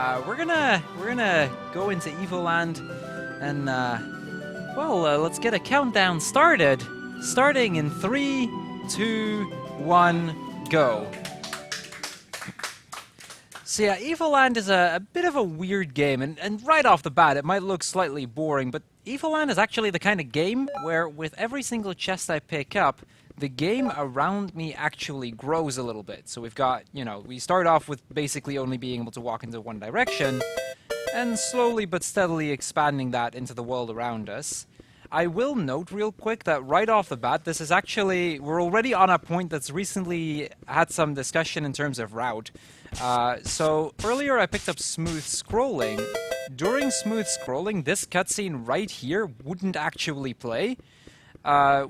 We're gonna go into Evoland, and let's get a countdown started. Starting in 3, 2, 1, go. So yeah, Evoland is a bit of a weird game, and right off the bat it might look slightly boring, but Evoland is actually the kind of game where with every single chest I pick up, the game around me actually grows a little bit. So we've got, we start off with basically only being able to walk into one direction, and slowly but steadily expanding that into the world around us. I will note real quick that right off the bat, this is actually, we're already on a point that's recently had some discussion in terms of route. So earlier I picked up smooth scrolling. During smooth scrolling, this cutscene right here wouldn't actually play.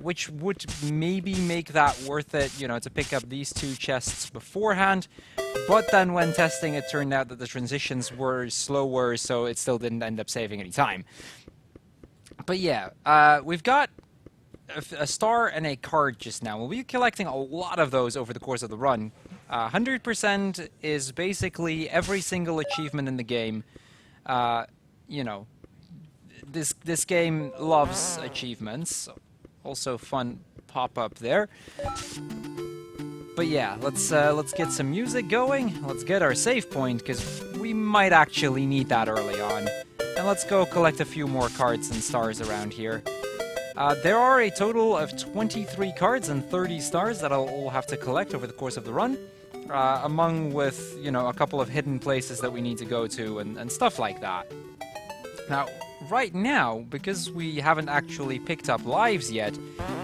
Which would maybe make that worth it, to pick up these two chests beforehand. But then when testing, it turned out that the transitions were slower, so it still didn't end up saving any time. But yeah, we've got a star and a card just now. We'll be collecting a lot of those over the course of the run. 100% is basically every single achievement in the game. This game loves achievements. Also fun pop-up there. But yeah, let's get some music going. Let's get our save point, because we might actually need that early on. And let's go collect a few more cards and stars around here. There are a total of 23 cards and 30 stars that I'll all have to collect over the course of the run. Among with, a couple of hidden places that we need to go to and stuff like that. Now, right now, because we haven't actually picked up lives yet,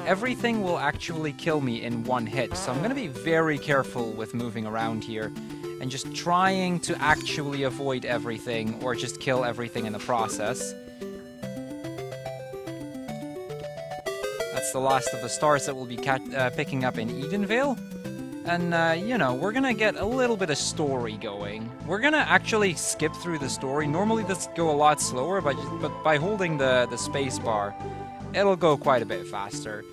everything will actually kill me in one hit. So I'm going to be very careful with moving around here and just trying to actually avoid everything or just kill everything in the process. That's the last of the stars that we'll be picking up in Edenvale. And, we're gonna get a little bit of story going. We're gonna actually skip through the story. Normally this go a lot slower, but by holding the space bar, it'll go quite a bit faster.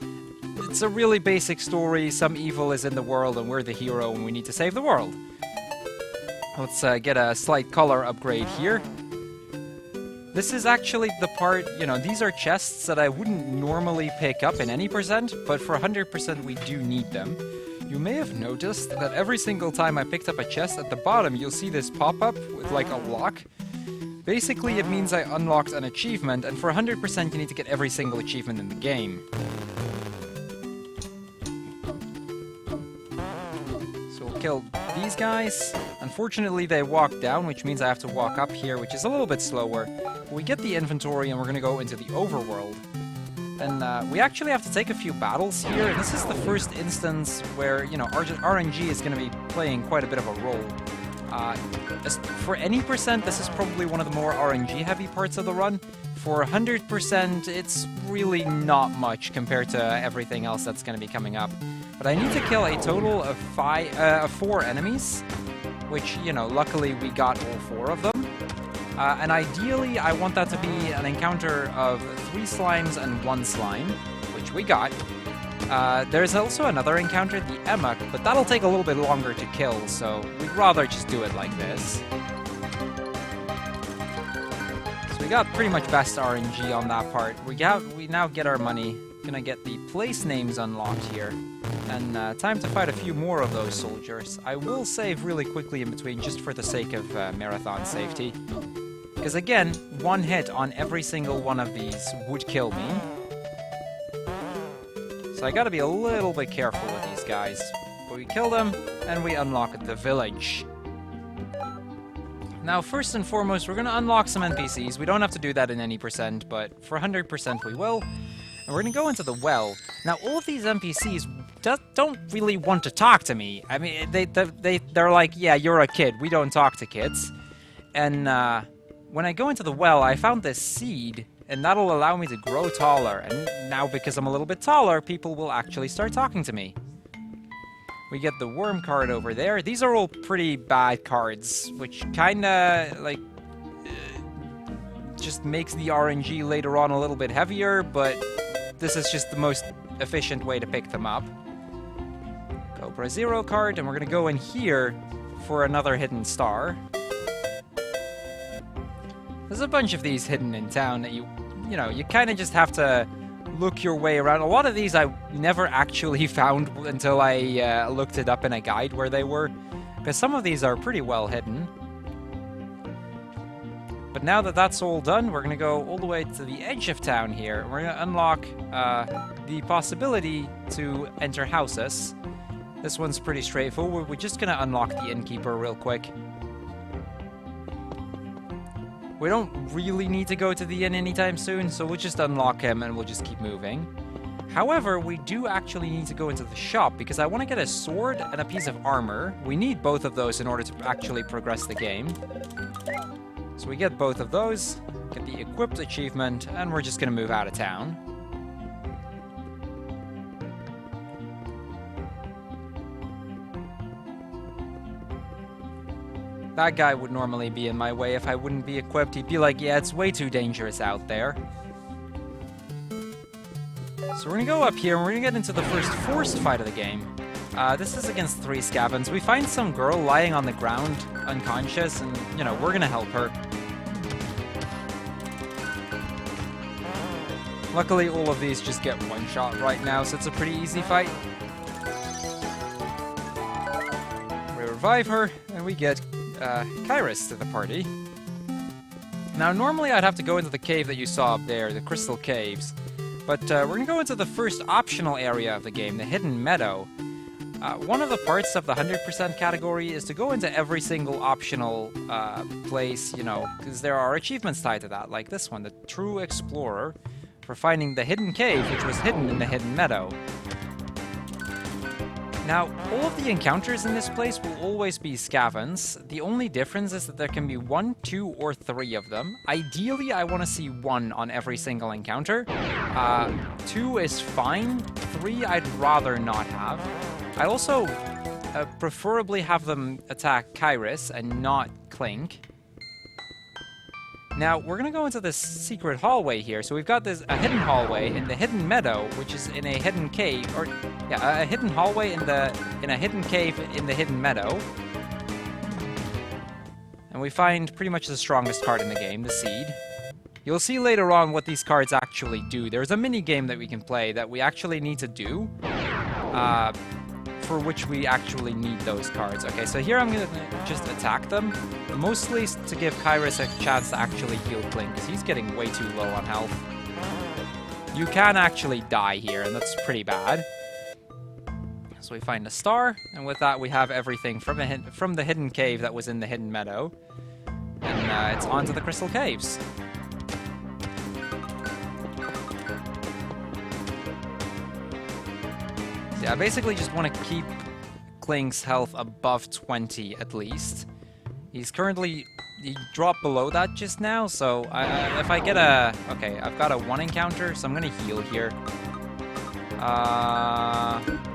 It's a really basic story. Some evil is in the world, and we're the hero, and we need to save the world. Let's get a slight color upgrade here. This is actually the part, these are chests that I wouldn't normally pick up in any percent, but for 100% we do need them. You may have noticed that every single time I picked up a chest, at the bottom you'll see this pop-up with like a lock. Basically it means I unlocked an achievement, and for 100% you need to get every single achievement in the game. So we'll kill these guys. Unfortunately they walk down, which means I have to walk up here, which is a little bit slower. We get the inventory and we're going to go into the overworld. And we actually have to take a few battles here, and this is the first instance where, RNG is going to be playing quite a bit of a role. For any percent, this is probably one of the more RNG-heavy parts of the run. For 100%, it's really not much compared to everything else that's going to be coming up. But I need to kill a total of 4 enemies, which, luckily we got all 4 of them. And ideally, I want that to be an encounter of 3 slimes and 1 slime, which we got. There's also another encounter, the Emok, but that'll take a little bit longer to kill, so we'd rather just do it like this. So we got pretty much best RNG on that part. We now get our money. Gonna get the place names unlocked here. And time to fight a few more of those soldiers. I will save really quickly in between, just for the sake of marathon safety. Because again, one hit on every single one of these would kill me. So I gotta be a little bit careful with these guys. But we kill them, and we unlock the village. Now, first and foremost, we're gonna unlock some NPCs. We don't have to do that in any percent, but for 100% we will. And we're gonna go into the well. Now, all of these NPCs don't really want to talk to me. I mean, they're like, yeah, you're a kid. We don't talk to kids. And, when I go into the well, I found this seed, and that'll allow me to grow taller, and now because I'm a little bit taller, people will actually start talking to me. We get the worm card over there. These are all pretty bad cards, which kinda, just makes the RNG later on a little bit heavier, but this is just the most efficient way to pick them up. Cobra Zero card, and we're gonna go in here for another hidden star. There's a bunch of these hidden in town that you know, you kind of just have to look your way around. A lot of these I never actually found until I looked it up in a guide where they were, because some of these are pretty well hidden. But now that that's all done, we're going to go all the way to the edge of town here. We're going to unlock the possibility to enter houses. This one's pretty straightforward. We're just going to unlock the innkeeper real quick. We don't really need to go to the inn anytime soon, so we'll just unlock him and we'll just keep moving. However, we do actually need to go into the shop because I want to get a sword and a piece of armor. We need both of those in order to actually progress the game. So we get both of those, get the equipped achievement, and we're just going to move out of town. That guy would normally be in my way if I wouldn't be equipped. He'd be like, yeah, it's way too dangerous out there. So we're going to go up here and we're going to get into the first forced fight of the game. This is against 3 scavens. We find some girl lying on the ground, unconscious, and, you know, we're going to help her. Luckily, all of these just get one shot right now, so it's a pretty easy fight. We revive her, and we get Kyrus to the party. Now, normally I'd have to go into the cave that you saw up there, the Crystal Caves. But we're going to go into the first optional area of the game, the Hidden Meadow. One of the parts of the 100% category is to go into every single optional place, you know, because there are achievements tied to that, like this one, the True Explorer, for finding the hidden cave, which was hidden in the Hidden Meadow. Now, all of the encounters in this place will always be scavens. The only difference is that there can be 1, 2, or 3 of them. Ideally, I want to see 1 on every single encounter. 2 is fine. 3, I'd rather not have. I'd also preferably have them attack Kyrus and not Clink. Now, we're going to go into this secret hallway here. So we've got a hidden hallway in the Hidden Meadow, which is in a hidden cave, or yeah, a hidden hallway in a hidden cave in the Hidden Meadow. And we find pretty much the strongest card in the game, the Seed. You'll see later on what these cards actually do. There's a mini game that we can play that we actually need to do, for which we actually need those cards. Okay, so here I'm going to just attack them, mostly to give Kyrus a chance to actually heal Clink, because he's getting way too low on health. You can actually die here, and that's pretty bad. So we find a star, and with that we have everything from the hidden cave that was in the Hidden Meadow. And it's on to the Crystal Caves. Yeah, I basically just want to keep Clink's health above 20 at least. He dropped below that just now, so if I get okay, I've got a 1 encounter, so I'm going to heal here.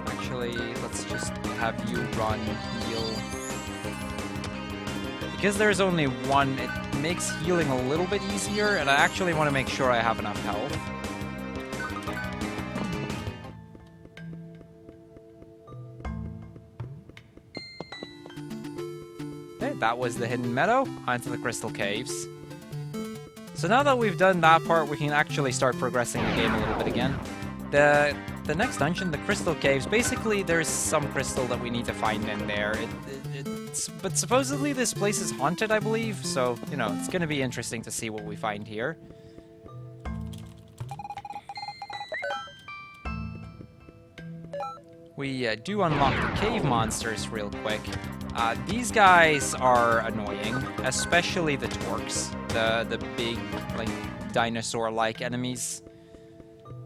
Actually, let's just have you run, heal. Because there's only 1, it makes healing a little bit easier, and I actually want to make sure I have enough health. That was the Hidden Meadow, onto the Crystal Caves. So now that we've done that part, we can actually start progressing the game a little bit again. The next dungeon, the Crystal Caves, basically there's some crystal that we need to find in there. But supposedly this place is haunted, I believe, so, you know, it's going to be interesting to see what we find here. We do unlock the cave monsters real quick. These guys are annoying, especially the Torques, the big, like, dinosaur-like enemies.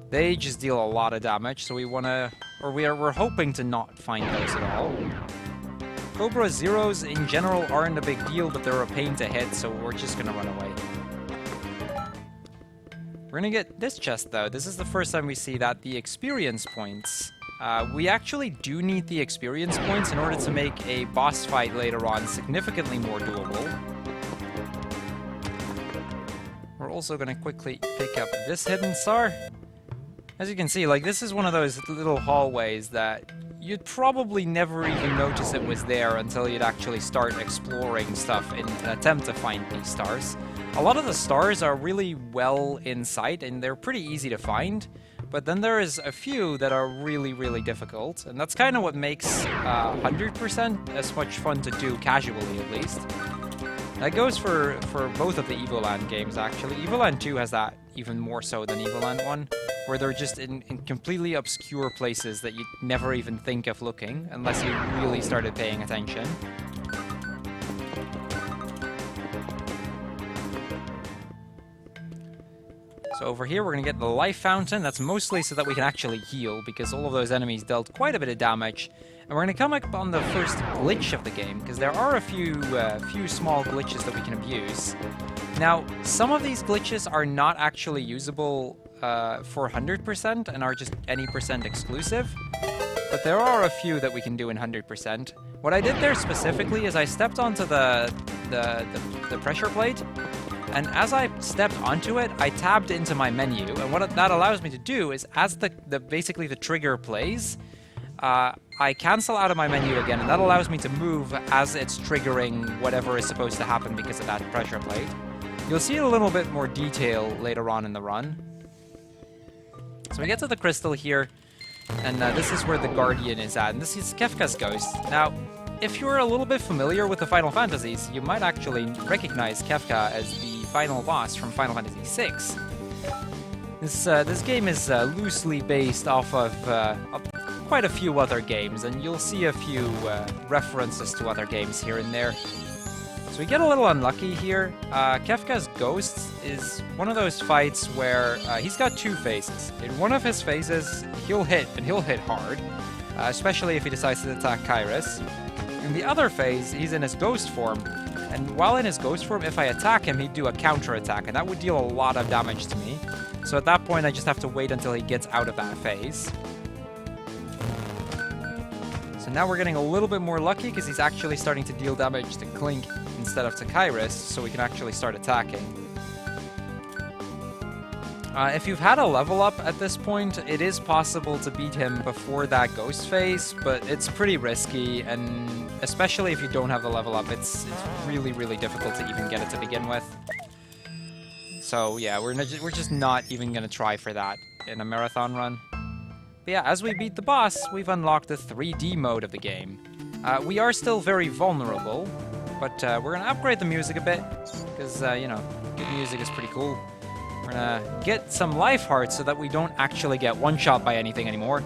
They just deal a lot of damage, so we're hoping to not find those at all. Cobra Zeros in general aren't a big deal, but they're a pain to hit, so we're just gonna run away. We're gonna get this chest though. This is the first time we see that, the experience points. We actually do need the experience points in order to make a boss fight later on significantly more doable. We're also going to quickly pick up this hidden star. As you can see, like, this is one of those little hallways that you'd probably never even notice it was there until you'd actually start exploring stuff in an attempt to find these stars. A lot of the stars are really well in sight, and they're pretty easy to find. But then there is a few that are really, really difficult, and that's kind of what makes 100% as much fun to do casually, at least. That goes for both of the Evoland games, actually. Evoland 2 has that even more so than Evoland 1, where they're just in completely obscure places that you'd never even think of looking, unless you really started paying attention. So over here, we're going to get the life fountain. That's mostly so that we can actually heal, because all of those enemies dealt quite a bit of damage. And we're going to come up on the first glitch of the game, because there are a few small glitches that we can abuse. Now, some of these glitches are not actually usable for 100% and are just any percent exclusive. But there are a few that we can do in 100%. What I did there specifically is I stepped onto the pressure plate. And as I stepped onto it, I tabbed into my menu, and what that allows me to do is, as basically the trigger plays, I cancel out of my menu again, and that allows me to move as it's triggering whatever is supposed to happen because of that pressure plate. You'll see a little bit more detail later on in the run. So we get to the crystal here, and this is where the Guardian is at, and this is Kefka's ghost. Now, if you're a little bit familiar with the Final Fantasies, you might actually recognize Kefka as the final boss from Final Fantasy VI. This game is loosely based off of quite a few other games, and you'll see a few references to other games here and there. So we get a little unlucky here. Kefka's ghost is one of those fights where he's got two phases. In one of his phases, he'll hit, and he'll hit hard, especially if he decides to attack Kairos. In the other phase, he's in his ghost form, and while in his ghost form, if I attack him, he'd do a counter attack, and that would deal a lot of damage to me. So at that point, I just have to wait until he gets out of that phase. So now we're getting a little bit more lucky, because he's actually starting to deal damage to Clink instead of to Kairos, so we can actually start attacking. If you've had a level up at this point, it is possible to beat him before that ghost phase, but it's pretty risky, and especially if you don't have the level up, it's really, really difficult to even get it to begin with. So yeah, we're just not even going to try for that in a marathon run. But yeah, as we beat the boss, we've unlocked the 3D mode of the game. We are still very vulnerable, but we're going to upgrade the music a bit, because, you know, good music is pretty cool. We're gonna get some life hearts so that we don't actually get one-shot by anything anymore.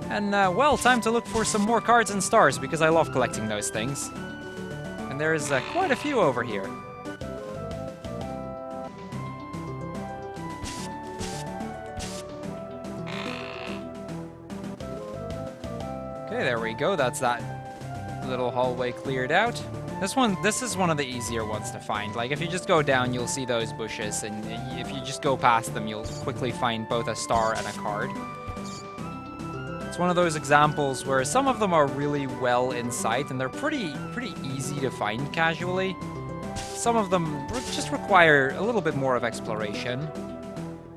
And, well, time to look for some more cards and stars, because I love collecting those things. And there's quite a few over here. Okay, there we go. That's that little hallway cleared out. This is one of the easier ones to find. Like, if you just go down, you'll see those bushes, and if you just go past them, you'll quickly find both a star and a card. It's one of those examples where some of them are really well in sight, and they're pretty easy to find casually. Some of them just require a little bit more of exploration.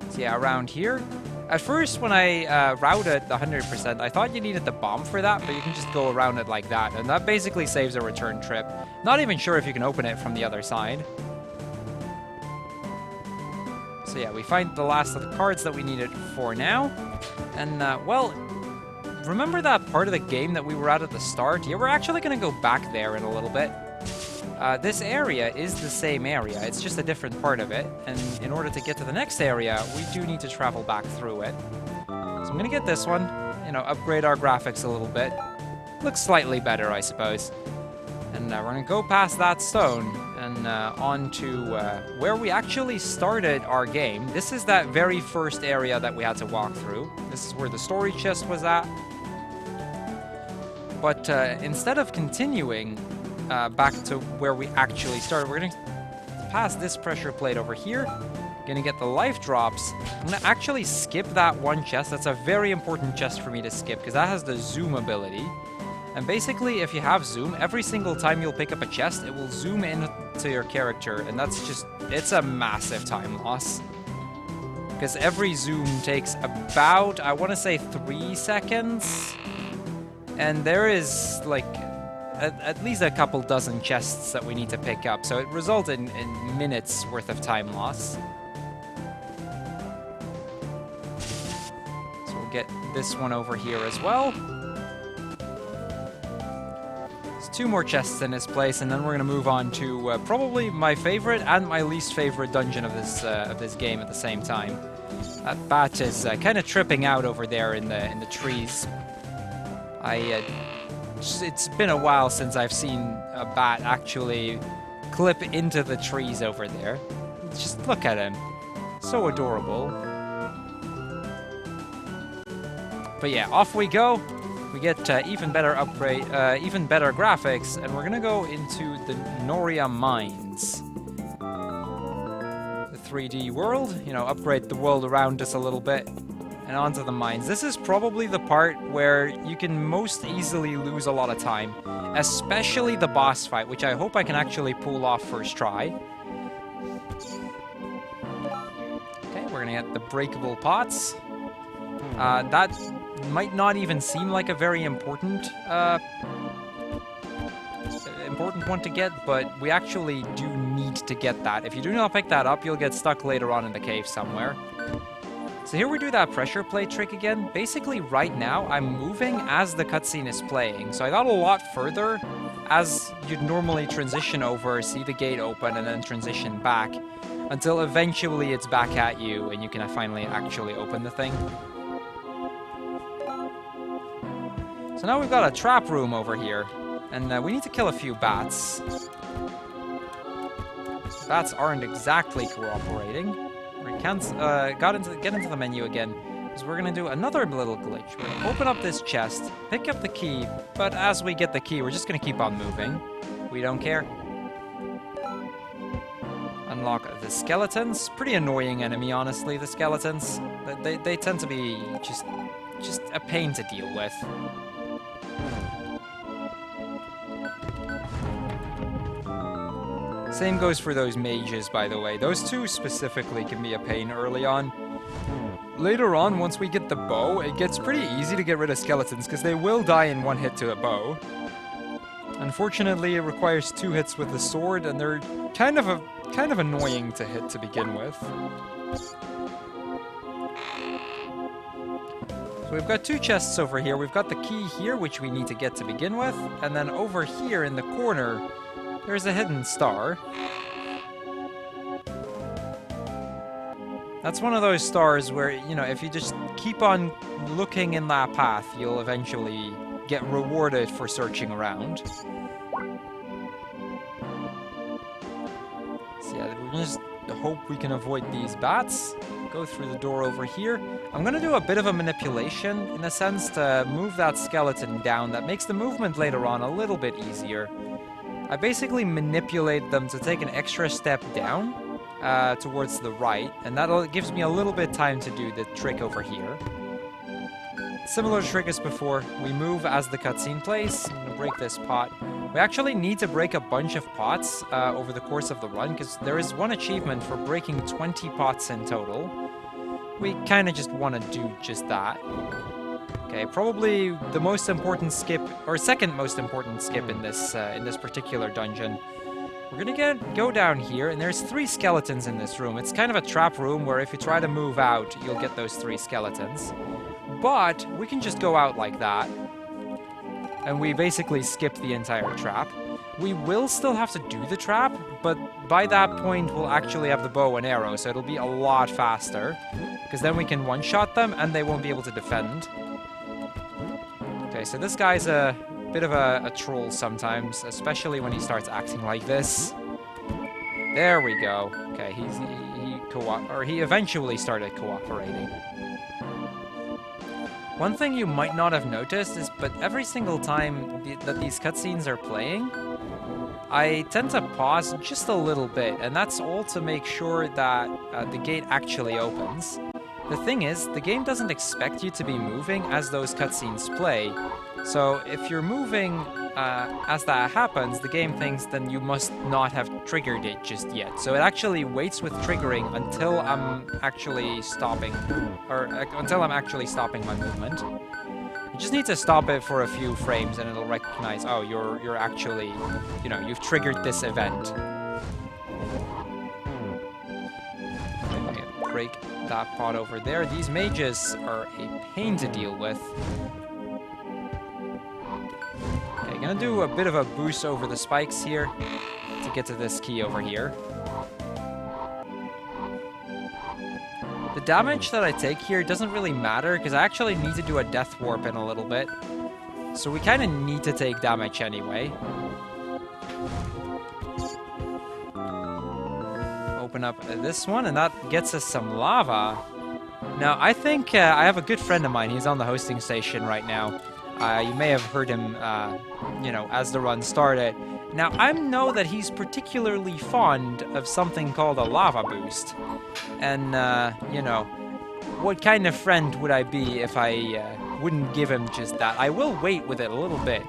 So yeah, around here. At first, when I routed the 100%, I thought you needed the bomb for that, but you can just go around it like that, and that basically saves a return trip. Not even sure if you can open it from the other side. So yeah, we find the last of the cards that we needed for now. And, well, remember that part of the game that we were at the start? Yeah, we're actually going to go back there in a little bit. This area is the same area, it's just a different part of it, and in order to get to the next area, we do need to travel back through it. So I'm gonna get this one, you know, upgrade our graphics a little bit. Looks slightly better, I suppose. And we're gonna go past that stone and on to where we actually started our game. This is that very first area that we had to walk through. This is where the story chest was at. But instead of continuing back to where we actually started, we're going to pass this pressure plate over here. Going to get the life drops. I'm going to actually skip that one chest. That's a very important chest for me to skip, because that has the zoom ability. And basically, if you have zoom, every single time you'll pick up a chest, it will zoom in to your character, and that's just, it's a massive time loss. Because every zoom takes about, I want to say 3 seconds. And there is, like, at least a couple dozen chests that we need to pick up, so it resulted in minutes worth of time loss. So we'll get this one over here as well. There's 2 more chests in this place, and then we're going to move on to probably my favorite and my least favorite dungeon of this game at the same time. That bat is kind of tripping out over there in the trees. It's been a while since I've seen a bat actually clip into the trees over there. Just look at him. So adorable. But yeah, off we go. We get even better graphics, and we're gonna go into the Noria Mines. The 3D world, you know, upgrade the world around us a little bit. And onto the mines. This is probably the part where you can most easily lose a lot of time, especially the boss fight, which I hope I can actually pull off first try. Okay, we're gonna get the breakable pots. That might not even seem like a very important one to get, but we actually do need to get that. If you do not pick that up, you'll get stuck later on in the cave somewhere. So here we do that pressure plate trick again. Basically, right now, I'm moving as the cutscene is playing. So I got a lot further as you'd normally transition over, see the gate open, and then transition back, until eventually it's back at you, and you can finally actually open the thing. So now we've got a trap room over here, and we need to kill a few bats. Bats aren't exactly cooperating. Get into the menu again, because we're going to do another little glitch. We're going to open up this chest, pick up the key, but as we get the key, we're just going to keep on moving. We don't care. Unlock the skeletons. Pretty annoying enemy, honestly, the skeletons. They tend to be just a pain to deal with. Same goes for those mages, by the way. Those 2 specifically can be a pain early on. Later on, once we get the bow, it gets pretty easy to get rid of skeletons, because they will die in 1 hit to a bow. Unfortunately, it requires 2 hits with the sword, and they're kind of annoying to hit to begin with. So we've got 2 chests over here. We've got the key here, which we need to get to begin with, and then over here in the corner, there's a hidden star. That's one of those stars where, you know, if you just keep on looking in that path, you'll eventually get rewarded for searching around. So yeah, we're gonna just hope we can avoid these bats. Go through the door over here. I'm gonna do a bit of a manipulation, in a sense, to move that skeleton down. That makes the movement later on a little bit easier. I basically manipulate them to take an extra step down towards the right, and that gives me a little bit of time to do the trick over here. Similar trick as before, we move as the cutscene plays. I'm going to break this pot. We actually need to break a bunch of pots over the course of the run, because there is one achievement for breaking 20 pots in total. We kind of just want to do just that. Okay, probably the most important skip, or second most important skip in this particular dungeon. We're gonna go down here, and there's 3 skeletons in this room. It's kind of a trap room where if you try to move out, you'll get those 3 skeletons. But we can just go out like that, and we basically skip the entire trap. We will still have to do the trap, but by that point we'll actually have the bow and arrow, so it'll be a lot faster, because then we can one-shot them and they won't be able to defend. Okay, so this guy's a bit of a troll sometimes, especially when he starts acting like this. There we go. Okay, he eventually started cooperating. One thing you might not have noticed is, but every single time that these cutscenes are playing, I tend to pause just a little bit, and that's all to make sure that the gate actually opens. The thing is, the game doesn't expect you to be moving as those cutscenes play, so if you're moving as that happens, the game thinks then you must not have triggered it just yet. So it actually waits with triggering until I'm actually stopping, or until I'm actually stopping my movement. You just need to stop it for a few frames and it'll recognize, oh, you're actually, you know, you've triggered this event. Okay, break that pot over there. These mages are a pain to deal with. Okay, gonna do a bit of a boost over the spikes here to get to this key over here. The damage that I take here doesn't really matter because I actually need to do a death warp in a little bit. So we kind of need to take damage anyway. Open up this one and that gets us some lava. Now I think I have a good friend of mine. He's on the hosting station right now. You may have heard him, you know, as the run started. Now, I know that he's particularly fond of something called a lava boost. And, you know, what kind of friend would I be if I wouldn't give him just that? I will wait with it a little bit,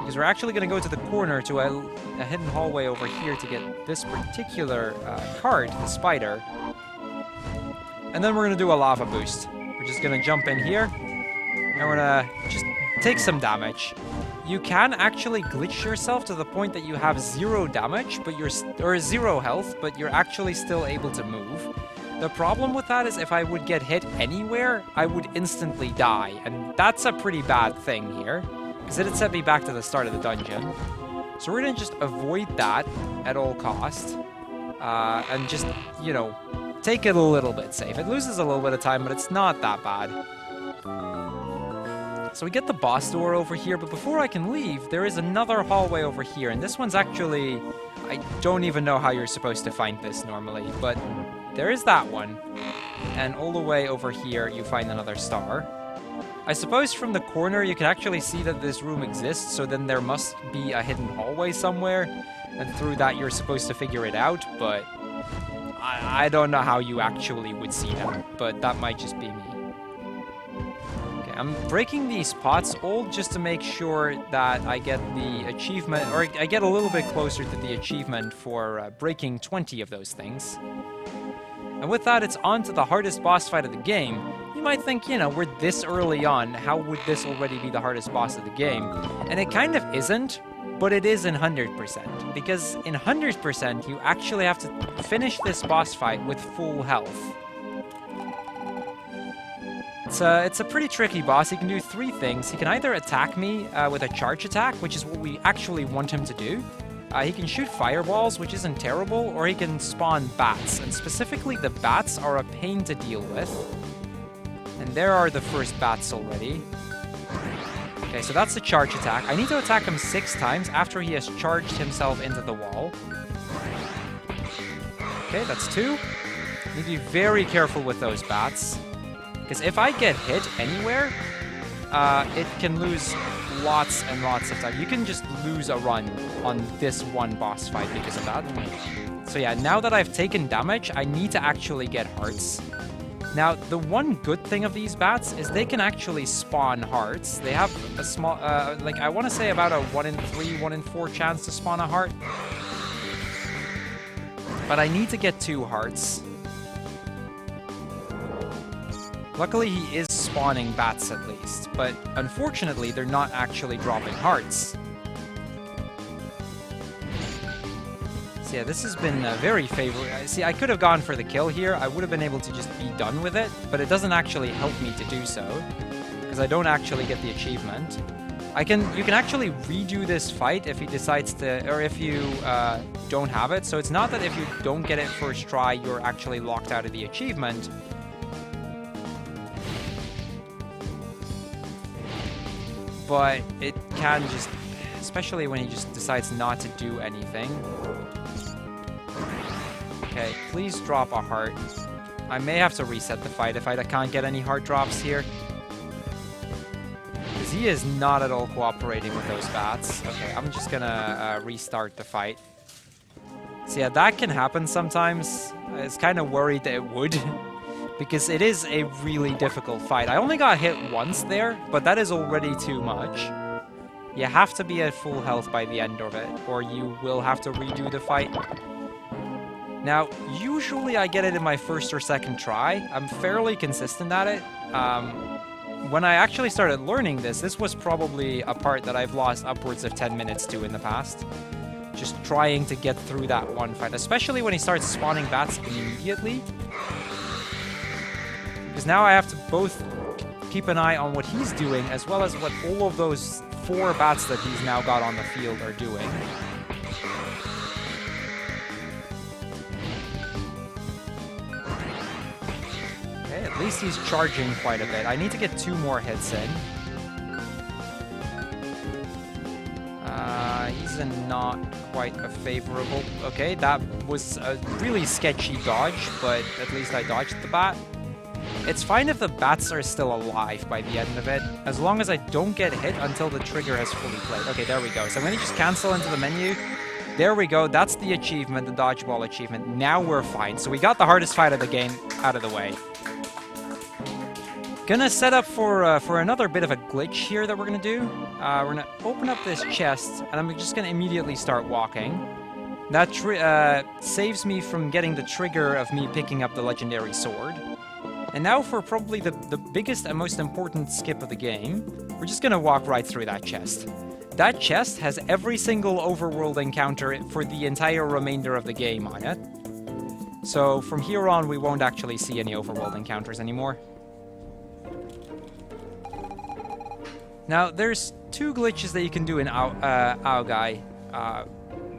because we're actually going to go to the corner to a hidden hallway over here to get this particular card, the spider. And then we're going to do a lava boost. We're just going to jump in here, and we're going to just take some damage. You can actually glitch yourself to the point that you have 0 damage, but or 0 health, but you're actually still able to move. The problem with that is if I would get hit anywhere, I would instantly die, and that's a pretty bad thing here, because it'd set me back to the start of the dungeon. So we're gonna just avoid that at all cost, and just, you know, take it a little bit safe. It loses a little bit of time, but it's not that bad. So we get the boss door over here, but before I can leave, there is another hallway over here, and this one's actually... I don't even know how you're supposed to find this normally, but there is that one. And all the way over here, you find another star. I suppose from the corner, you can actually see that this room exists, so then there must be a hidden hallway somewhere, and through that you're supposed to figure it out, but I don't know how you actually would see them, but that might just be me. I'm breaking these pots all just to make sure that I get the achievement, or I get a little bit closer to the achievement for breaking 20 of those things. And with that, it's on to the hardest boss fight of the game. You might think, you know, we're this early on, how would this already be the hardest boss of the game? And it kind of isn't, but it is in 100%. Because in 100%, you actually have to finish this boss fight with full health. It's a pretty tricky boss. He can do 3 things. He can either attack me with a charge attack, which is what we actually want him to do. He can shoot fireballs, which isn't terrible, or he can spawn bats. And specifically, the bats are a pain to deal with. And there are the first bats already. Okay, so that's the charge attack. I need to attack him 6 times after he has charged himself into the wall. Okay, that's 2. Need to be very careful with those bats. Because if I get hit anywhere, it can lose lots and lots of time. You can just lose a run on this one boss fight because of that. So yeah, now that I've taken damage, I need to actually get hearts. Now, the one good thing of these bats is they can actually spawn hearts. They have a small, like I want to say about a 1 in 3, 1 in 4 chance to spawn a heart. But I need to get 2 hearts. Luckily, he is spawning bats at least, but unfortunately, they're not actually dropping hearts. So yeah, this has been very favorable. See, I could have gone for the kill here. I would have been able to just be done with it, but it doesn't actually help me to do so, because I don't actually get the achievement. You can actually redo this fight if he decides to, or if you don't have it. So it's not that if you don't get it first try, you're actually locked out of the achievement. But it can just, especially when he just decides not to do anything. Okay, please drop a heart. I may have to reset the fight if I can't get any heart drops here. Because he is not at all cooperating with those bats. Okay, I'm just gonna restart the fight. So yeah, that can happen sometimes. I was kind of worried that it would. Because it is a really difficult fight. I only got hit once there, but that is already too much. You have to be at full health by the end of it, or you will have to redo the fight. Now, usually I get it in my first or second try. I'm fairly consistent at it. when I actually started learning this was probably a part that I've lost upwards of 10 minutes to in the past. Just trying to get through that one fight, especially when he starts spawning bats immediately. Because now I have to both keep an eye on what he's doing, as well as what all of those 4 bats that he's now got on the field are doing. Okay, at least he's charging quite a bit. I need to get 2 more hits in. He's not quite a favorable... Okay, that was a really sketchy dodge, but at least I dodged the bat. It's fine if the bats are still alive by the end of it, as long as I don't get hit until the trigger has fully played. Okay, there we go. So I'm going to just cancel into the menu. There we go. That's the achievement, the dodgeball achievement. Now we're fine. So we got the hardest fight of the game out of the way. Gonna set up for another bit of a glitch here that we're gonna do. We're gonna open up this chest, and I'm just gonna immediately start walking. That saves me from getting the trigger of me picking up the legendary sword. And now for probably the biggest and most important skip of the game, we're just gonna walk right through that chest. That chest has every single overworld encounter for the entire remainder of the game on it. So from here on, we won't actually see any overworld encounters anymore. Now, there's 2 glitches that you can do in Aogai,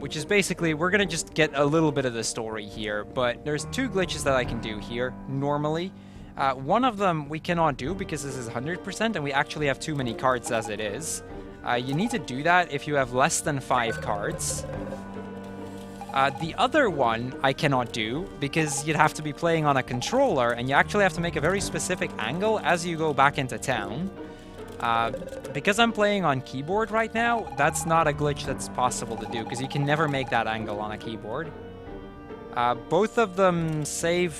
which is basically, we're going to just get a little bit of the story here, but there's 2 glitches that I can do here, normally. One of them we cannot do because this is 100%, and we actually have too many cards as it is. You need to do that if you have less than 5 cards. The other one I cannot do because you'd have to be playing on a controller, and you actually have to make a very specific angle as you go back into town. Because I'm playing on keyboard right now, that's not a glitch that's possible to do, because you can never make that angle on a keyboard. Both of them save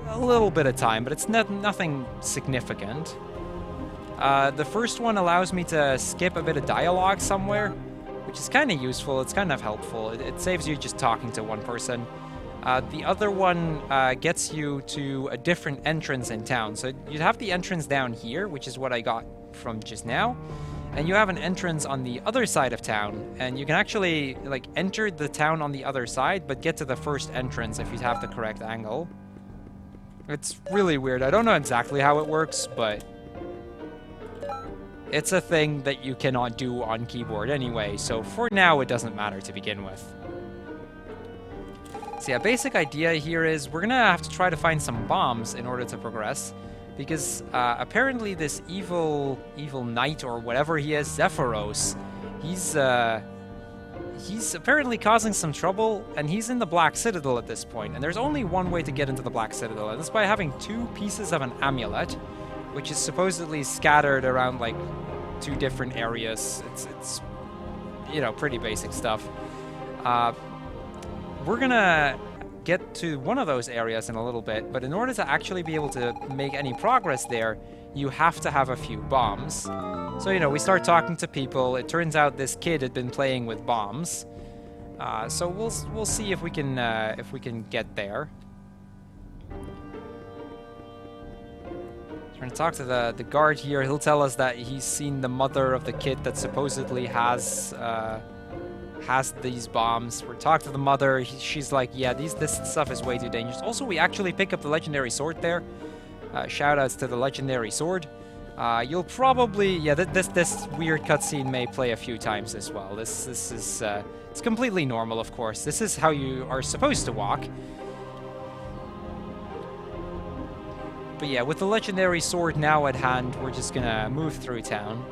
a little bit of time, but it's nothing significant. The first one allows me to skip a bit of dialogue somewhere, which is kind of useful, it's kind of helpful. It saves you just talking to one person. The other one gets you to a different entrance in town. So you'd have the entrance down here, which is what I got from just now, and you have an entrance on the other side of town, and you can actually like enter the town on the other side but get to the first entrance if you have the correct angle. It's really weird. I don't know exactly how it works, but it's a thing that you cannot do on keyboard anyway, so for now it doesn't matter to begin with. So yeah, basic idea here is we're gonna have to try to find some bombs in order to progress, because apparently this evil knight or whatever he is, Zephyros, he's apparently causing some trouble, and he's in the Black Citadel at this point. And there's only one way to get into the Black Citadel, and that's by having 2 pieces of an amulet, which is supposedly scattered around like 2 different areas. It's you know, pretty basic stuff. We're gonna get to one of those areas in a little bit, but in order to actually be able to make any progress there, you have to have a few bombs. So, you know, we start talking to people. It turns out this kid had been playing with bombs. So we'll see if we can get there. We're gonna talk to the guard here. He'll tell us that he's seen the mother of the kid that supposedly has these bombs. We're talking to the mother. She's like, yeah, this stuff is way too dangerous. Also, we actually pick up the legendary sword there. Shoutouts to the legendary sword. You'll probably, yeah, this weird cutscene may play a few times as well. This is it's completely normal, of course. This is how you are supposed to walk. But yeah, with the legendary sword now at hand, we're just gonna move through town.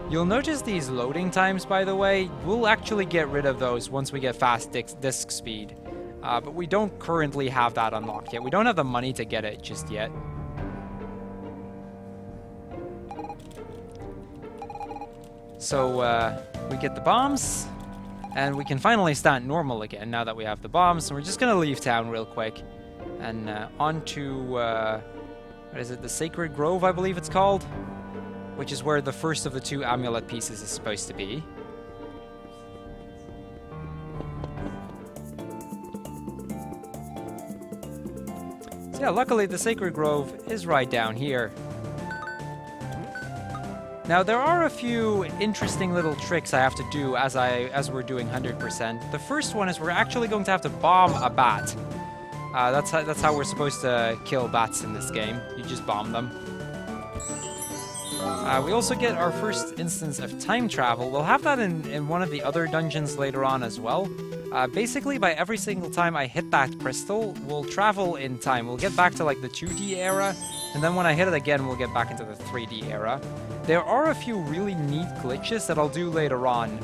You'll notice these loading times, by the way. We'll actually get rid of those once we get fast disk speed. But we don't currently have that unlocked yet. We don't have the money to get it just yet. So we get the bombs, and we can finally stand normal again now that we have the bombs. And we're just going to leave town real quick and on to, what is it, the Sacred Grove, I believe it's called? Which is where the first of the 2 amulet pieces is supposed to be. So yeah, luckily the Sacred Grove is right down here. Now there are a few interesting little tricks I have to do as we're doing 100%. The first one is we're actually going to have to bomb a bat. That's how we're supposed to kill bats in this game. You just bomb them. We also get our first instance of time travel. We'll have that in one of the other dungeons later on as well. Basically, by every single time I hit that crystal, we'll travel in time. We'll get back to like the 2D era, and then when I hit it again, we'll get back into the 3D era. There are a few really neat glitches that I'll do later on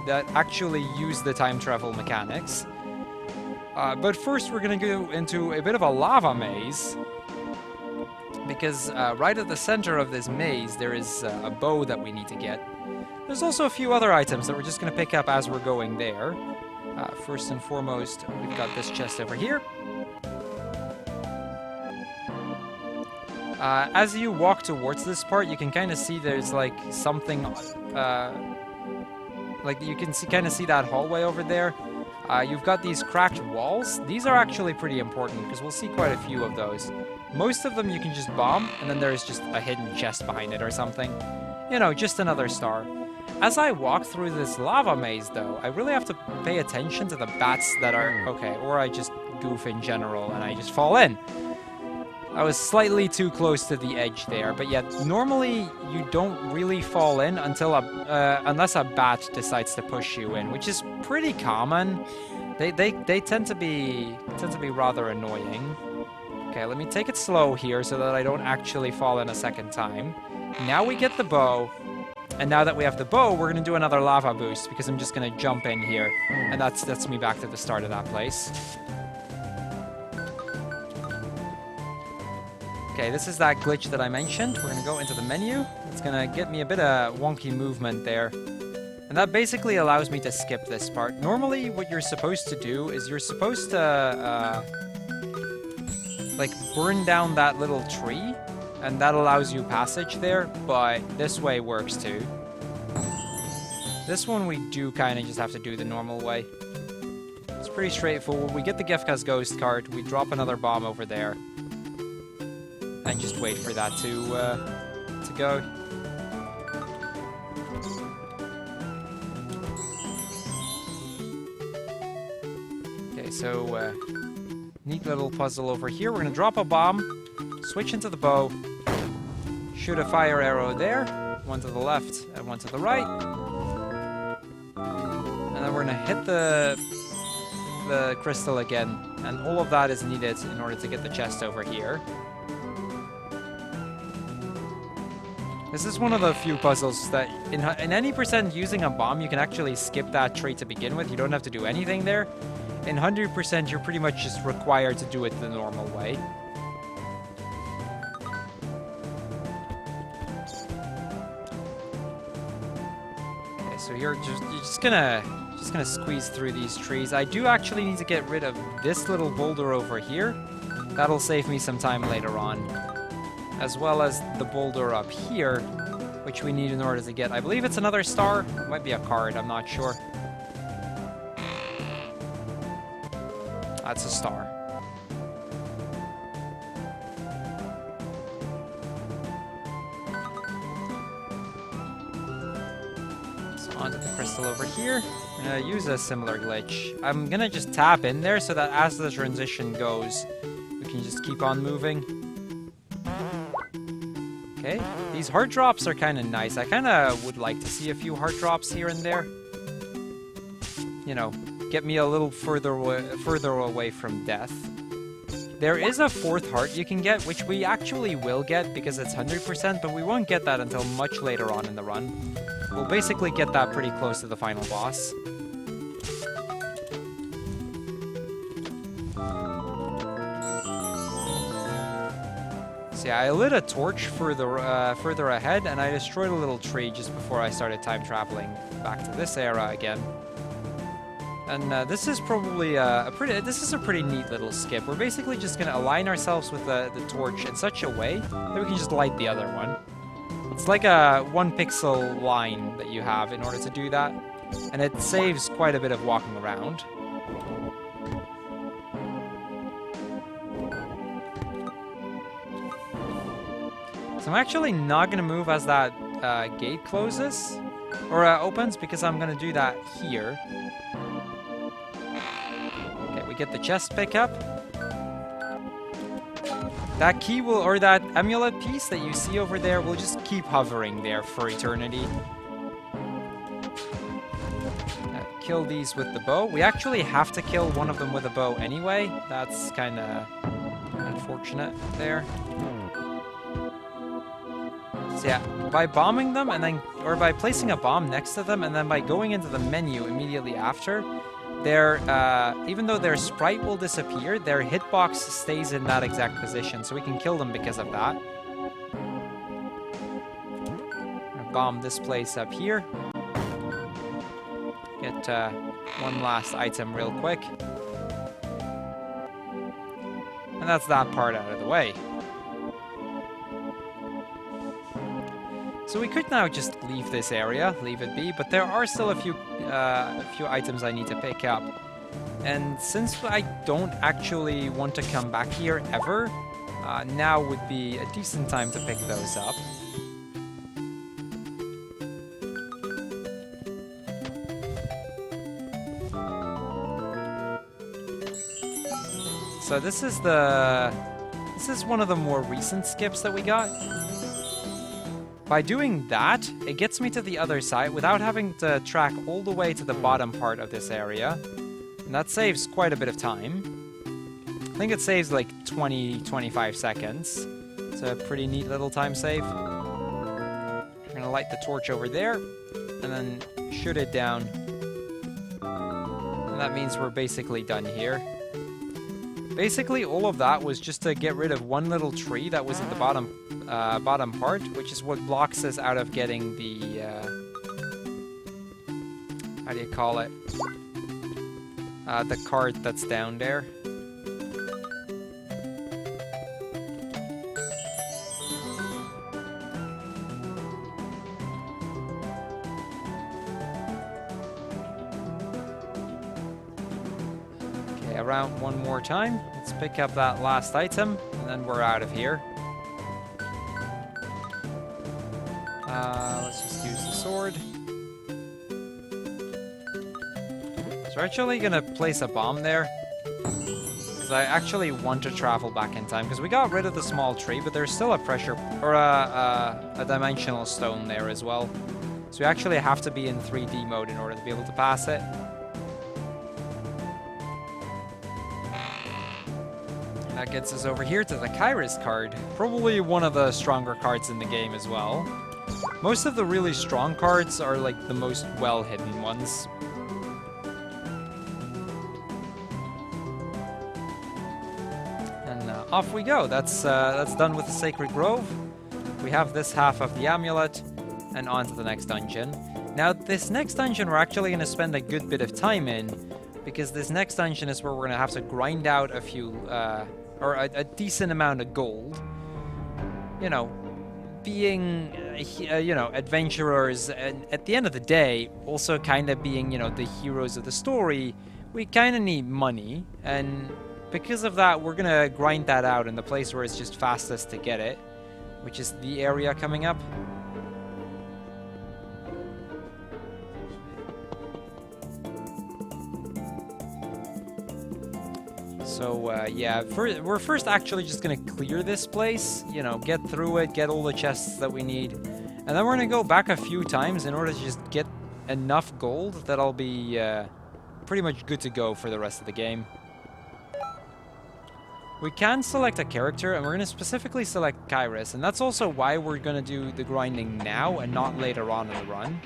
that actually use the time travel mechanics. But first, we're going to go into a bit of a lava maze. Because right at the center of this maze, there is a bow that we need to get. There's also a few other items that we're just going to pick up as we're going there. First and foremost, we've got this chest over here. As you walk towards this part, you can kind of see there's like something... like you can kind of see that hallway over there. You've got these cracked walls. These are actually pretty important because we'll see quite a few of those. Most of them you can just bomb, and then there's just a hidden chest behind it or something. You know, just another star. As I walk through this lava maze, though, I really have to pay attention to the bats that are... Okay, or I just goof in general and I just fall in. I was slightly too close to the edge there, but yet normally you don't really fall in until unless a bat decides to push you in, which is pretty common. They tend to be rather annoying. Okay, let me take it slow here so that I don't actually fall in a second time. Now we get the bow, and now that we have the bow, we're going to do another lava boost because I'm just going to jump in here, and that's me back to the start of that place. Okay, this is that glitch that I mentioned. We're going to go into the menu. It's going to get me a bit of wonky movement there. And that basically allows me to skip this part. Normally, what you're supposed to do is you're supposed to, like, burn down that little tree, and that allows you passage there, but this way works too. This one we do kind of just have to do the normal way. It's pretty straightforward. We get the Gefka's Ghost card, we drop another bomb over there, and just wait for that to go. Okay, so neat little puzzle over here. We're gonna drop a bomb, switch into the bow, shoot a fire arrow there, one to the left and one to the right, and then we're gonna hit the crystal again, and all of that is needed in order to get the chest over here. This is one of the few puzzles that, in any percent using a bomb, you can actually skip that tree to begin with. You don't have to do anything there. In 100%, you're pretty much just required to do it the normal way. Okay, so you're just gonna squeeze through these trees. I do actually need to get rid of this little boulder over here. That'll save me some time later on. As well as the boulder up here, which we need in order to get, I believe it's another star. It might be a card, I'm not sure. That's a star. So onto the crystal over here. I'm gonna use a similar glitch. I'm gonna just tap in there so that as the transition goes, we can just keep on moving. Okay, these heart drops are kind of nice. I kind of would like to see a few heart drops here and there. You know, get me a little further away from death. There is a fourth heart you can get, which we actually will get because it's 100%, but we won't get that until much later on in the run. We'll basically get that pretty close to the final boss. So yeah, I lit a torch further ahead, and I destroyed a little tree just before I started time traveling back to this era again. And this is probably a pretty neat little skip. We're basically just gonna align ourselves with the torch in such a way that we can just light the other one. It's like a 1 pixel line that you have in order to do that, and it saves quite a bit of walking around. So I'm actually not going to move as that gate closes, or opens, because I'm gonna do that here. Okay, we get the chest pickup. That key will, or that amulet piece that you see over there, will just keep hovering there for eternity. Kill these with the bow. We actually have to kill one of them with a bow anyway. That's kind of unfortunate there. So yeah, by bombing them and then, or by placing a bomb next to them and then by going into the menu immediately after, their, even though their sprite will disappear, their hitbox stays in that exact position, so we can kill them because of that. I'm gonna bomb this place up here. Get one last item real quick. And that's that part out of the way. So we could now just leave this area, leave it be, but there are still a few items I need to pick up. And since I don't actually want to come back here ever, now would be a decent time to pick those up. So this is one of the more recent skips that we got. By doing that, it gets me to the other side without having to track all the way to the bottom part of this area. And that saves quite a bit of time. I think it saves like 20-25 seconds. It's a pretty neat little time save. We're gonna light the torch over there, and then shoot it down. And that means we're basically done here. Basically, all of that was just to get rid of one little tree that was at the bottom part, which is what blocks us out of getting the, how do you call it? The cart that's down there. Okay, around one more time. Let's pick up that last item, and then we're out of here. Let's just use the sword. So we're actually gonna place a bomb there, because I actually want to travel back in time, because we got rid of the small tree, but there's still a pressure, or a dimensional stone there as well. So we actually have to be in 3D mode in order to be able to pass it. That gets us over here to the Kairos card. Probably one of the stronger cards in the game as well. Most of the really strong cards are like the most well-hidden ones. And off we go. That's done with the Sacred Grove. We have this half of the amulet, and on to the next dungeon. Now, this next dungeon we're actually going to spend a good bit of time in, because this next dungeon is where we're going to have to grind out a few, or a decent amount of gold. You know, being, you know, adventurers, and at the end of the day, also kind of being, you know, the heroes of the story, we kind of need money, and because of that, we're gonna grind that out in the place where it's just fastest to get it, which is the area coming up. So, yeah, we're first actually just going to clear this place, you know, get through it, get all the chests that we need, and then we're going to go back a few times in order to just get enough gold that I'll be pretty much good to go for the rest of the game. We can select a character, and we're going to specifically select Kairos, and that's also why we're going to do the grinding now and not later on in the run.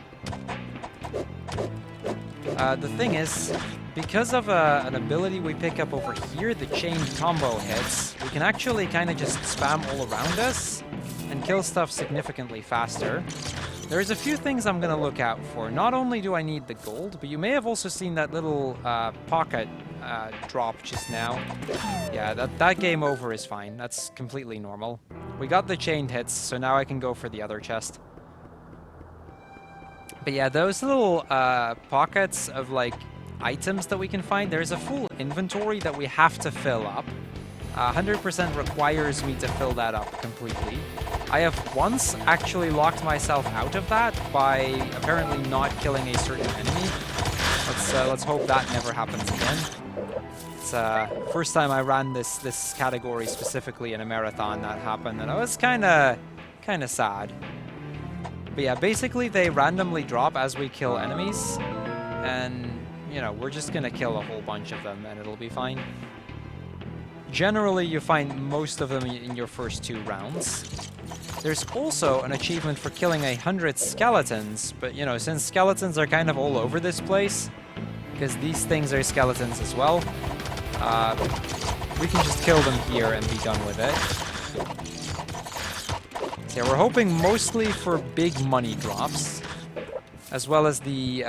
The thing is, because of an ability we pick up over here, the chain combo hits, we can actually kind of just spam all around us and kill stuff significantly faster. There's a few things I'm going to look out for. Not only do I need the gold, but you may have also seen that little pocket drop just now. Yeah, that game over is fine. That's completely normal. We got the chained hits, so now I can go for the other chest. But yeah, those little pockets of like items that we can find, there's a full inventory that we have to fill up. 100% requires me to fill that up completely. I have once actually locked myself out of that by apparently not killing a certain enemy. Let's hope that never happens again. It's first time I ran this category specifically in a marathon that happened, and I was kind of sad. But yeah, basically they randomly drop as we kill enemies, and you know, we're just gonna kill a whole bunch of them and it'll be fine. Generally, you find most of them in your first 2 rounds. There's also an achievement for killing 100 skeletons, but you know, since skeletons are kind of all over this place, because these things are skeletons as well, we can just kill them here and be done with it. So yeah, we're hoping mostly for big money drops, as well as the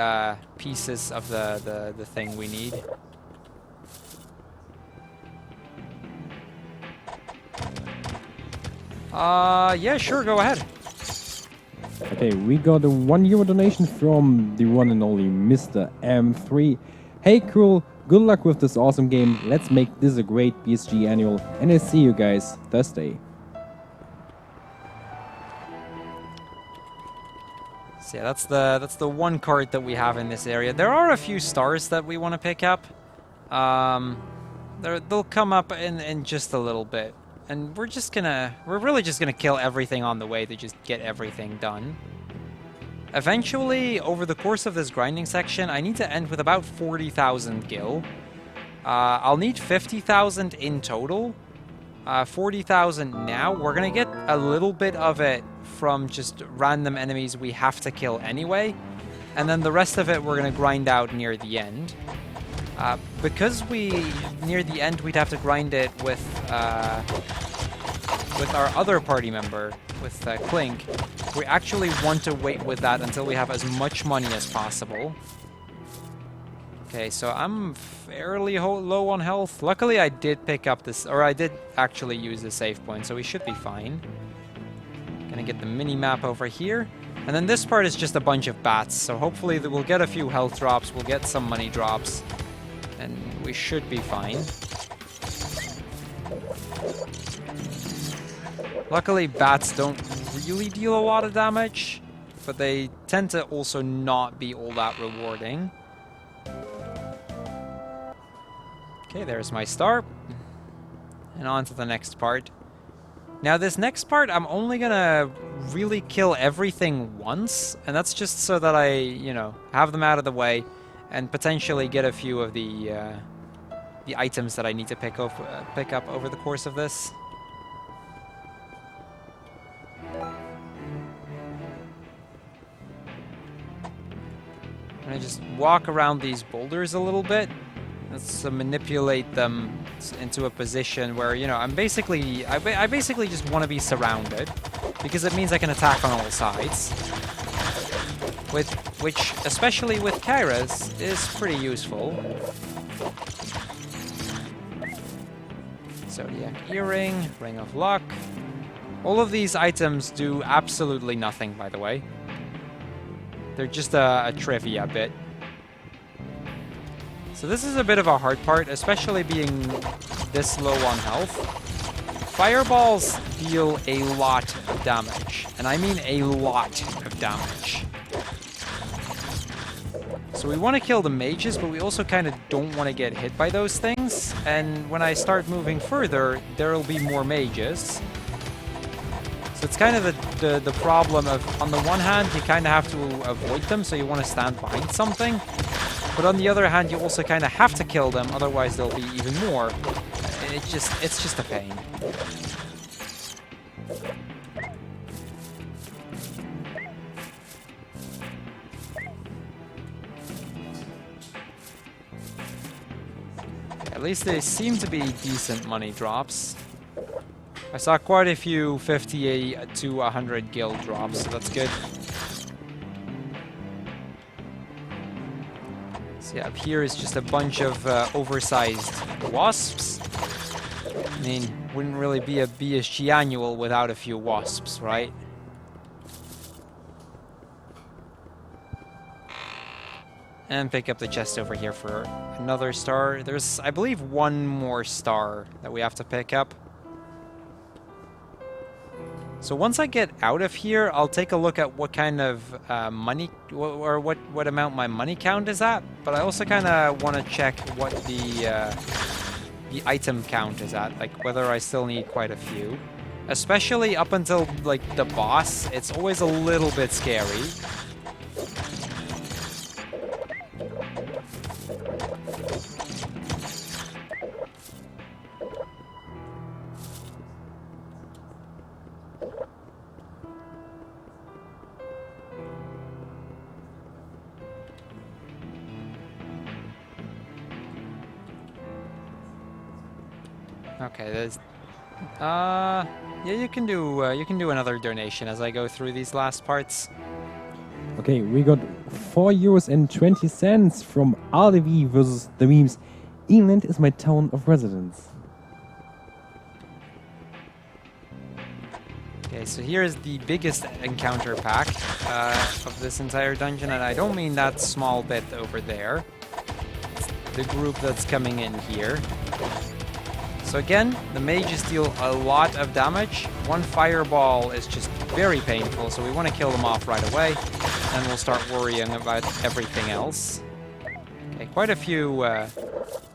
pieces of the thing we need. Yeah, sure, go ahead. Okay, we got a €1 donation from the one and only Mr. M3. Hey, Crrool, good luck with this awesome game. Let's make this a great BSG annual, and I'll see you guys Thursday. So yeah, that's the one card that we have in this area. There are a few stars that we want to pick up. They'll come up in just a little bit. And we're really just gonna kill everything on the way to just get everything done. Eventually, over the course of this grinding section, I need to end with about 40,000 gil. I'll need 50,000 in total. 40,000 now. We're gonna get a little bit of it from just random enemies we have to kill anyway. And then the rest of it we're gonna grind out near the end. Because near the end we'd have to grind it with our other party member, with Clink, we actually want to wait with that until we have as much money as possible. Okay, so I'm fairly low on health. Luckily I did pick up this, or I did actually use the save point, so we should be fine. Gonna get the mini-map over here. And then this part is just a bunch of bats, so hopefully we'll get a few health drops, we'll get some money drops, and we should be fine. Luckily, bats don't really deal a lot of damage, but they tend to also not be all that rewarding. Okay, there's my star. And on to the next part. Now, this next part, I'm only gonna really kill everything once, and that's just so that I, you know, have them out of the way, and potentially get a few of the items that I need to pick up over the course of this. I'm gonna just walk around these boulders a little bit. Let's manipulate them into a position where, you know, I basically just want to be surrounded, because it means I can attack on all sides. Which, especially with Kairas, is pretty useful. Zodiac Earring, Ring of Luck. All of these items do absolutely nothing, by the way. They're just a trivia bit. So this is a bit of a hard part, especially being this low on health. Fireballs deal a lot of damage, and I mean a lot of damage. So we want to kill the mages, but we also kind of don't want to get hit by those things. And when I start moving further, there will be more mages. So it's kind of the problem of, on the one hand, you kind of have to avoid them, so you want to stand behind something. But on the other hand, you also kind of have to kill them, otherwise there'll be even more. It's just a pain. At least they seem to be decent money drops. I saw quite a few 50 to 100 gil drops, so that's good. So yeah, up here is just a bunch of oversized wasps. I mean, wouldn't really be a BSG annual without a few wasps, right? And pick up the chest over here for another star. There's, I believe, one more star that we have to pick up. So once I get out of here, I'll take a look at what kind of money, or what amount my money count is at. But I also kind of want to check what the item count is at, like whether I still need quite a few. Especially up until like the boss, it's always a little bit scary. Okay, there's yeah, you can do another donation as I go through these last parts. Okay, we got 4 euros and 20 cents from RDV versus the memes. Evoland is my town of residence. Okay, so here is the biggest encounter pack of this entire dungeon, and I don't mean that small bit over there. It's the group that's coming in here. So again, the mages deal a lot of damage. One fireball is just very painful, so we want to kill them off right away. And we'll start worrying about everything else. Okay, quite a few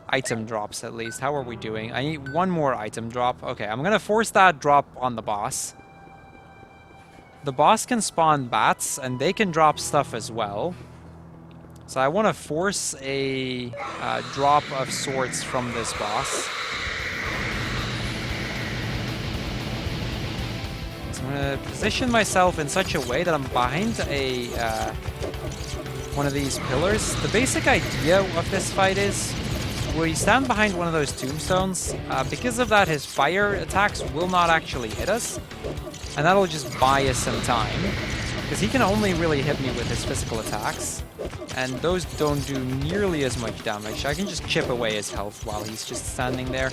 item drops at least. How are we doing? I need one more item drop. Okay, I'm going to force that drop on the boss. The boss can spawn bats, and they can drop stuff as well. So I want to force a drop of sorts from this boss. I'm going to position myself in such a way that I'm behind a one of these pillars. The basic idea of this fight is we stand behind one of those tombstones. Because of that, his fire attacks will not actually hit us, and that'll just buy us some time, because he can only really hit me with his physical attacks, and those don't do nearly as much damage. I can just chip away his health while he's just standing there.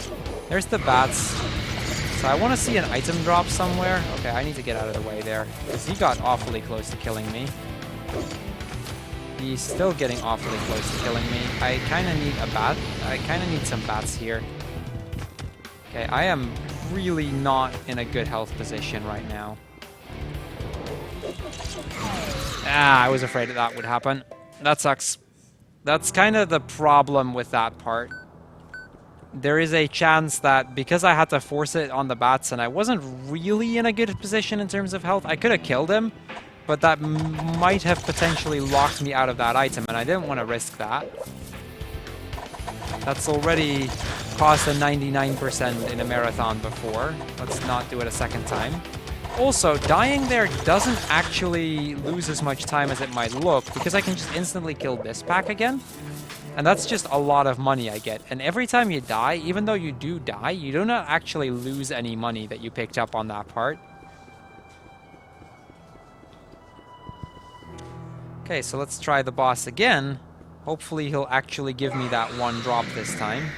There's the bats. So I want to see an item drop somewhere. Okay, I need to get out of the way there, because he got awfully close to killing me. He's still getting awfully close to killing me. I kind of need a bat. I kind of need some bats here. Okay, I am really not in a good health position right now. Ah, I was afraid that would happen. That sucks. That's kind of the problem with that part. There is a chance that because I had to force it on the bats and I wasn't really in a good position in terms of health, I could have killed him, but that might have potentially locked me out of that item, and I didn't want to risk that. That's already cost a 99% in a marathon before. Let's not do it a second time. Also, dying there doesn't actually lose as much time as it might look, because I can just instantly kill this pack again. And that's just a lot of money I get. And every time you die, even though you do die, you do not actually lose any money that you picked up on that part. Okay, so let's try the boss again. Hopefully he'll actually give me that one drop this time.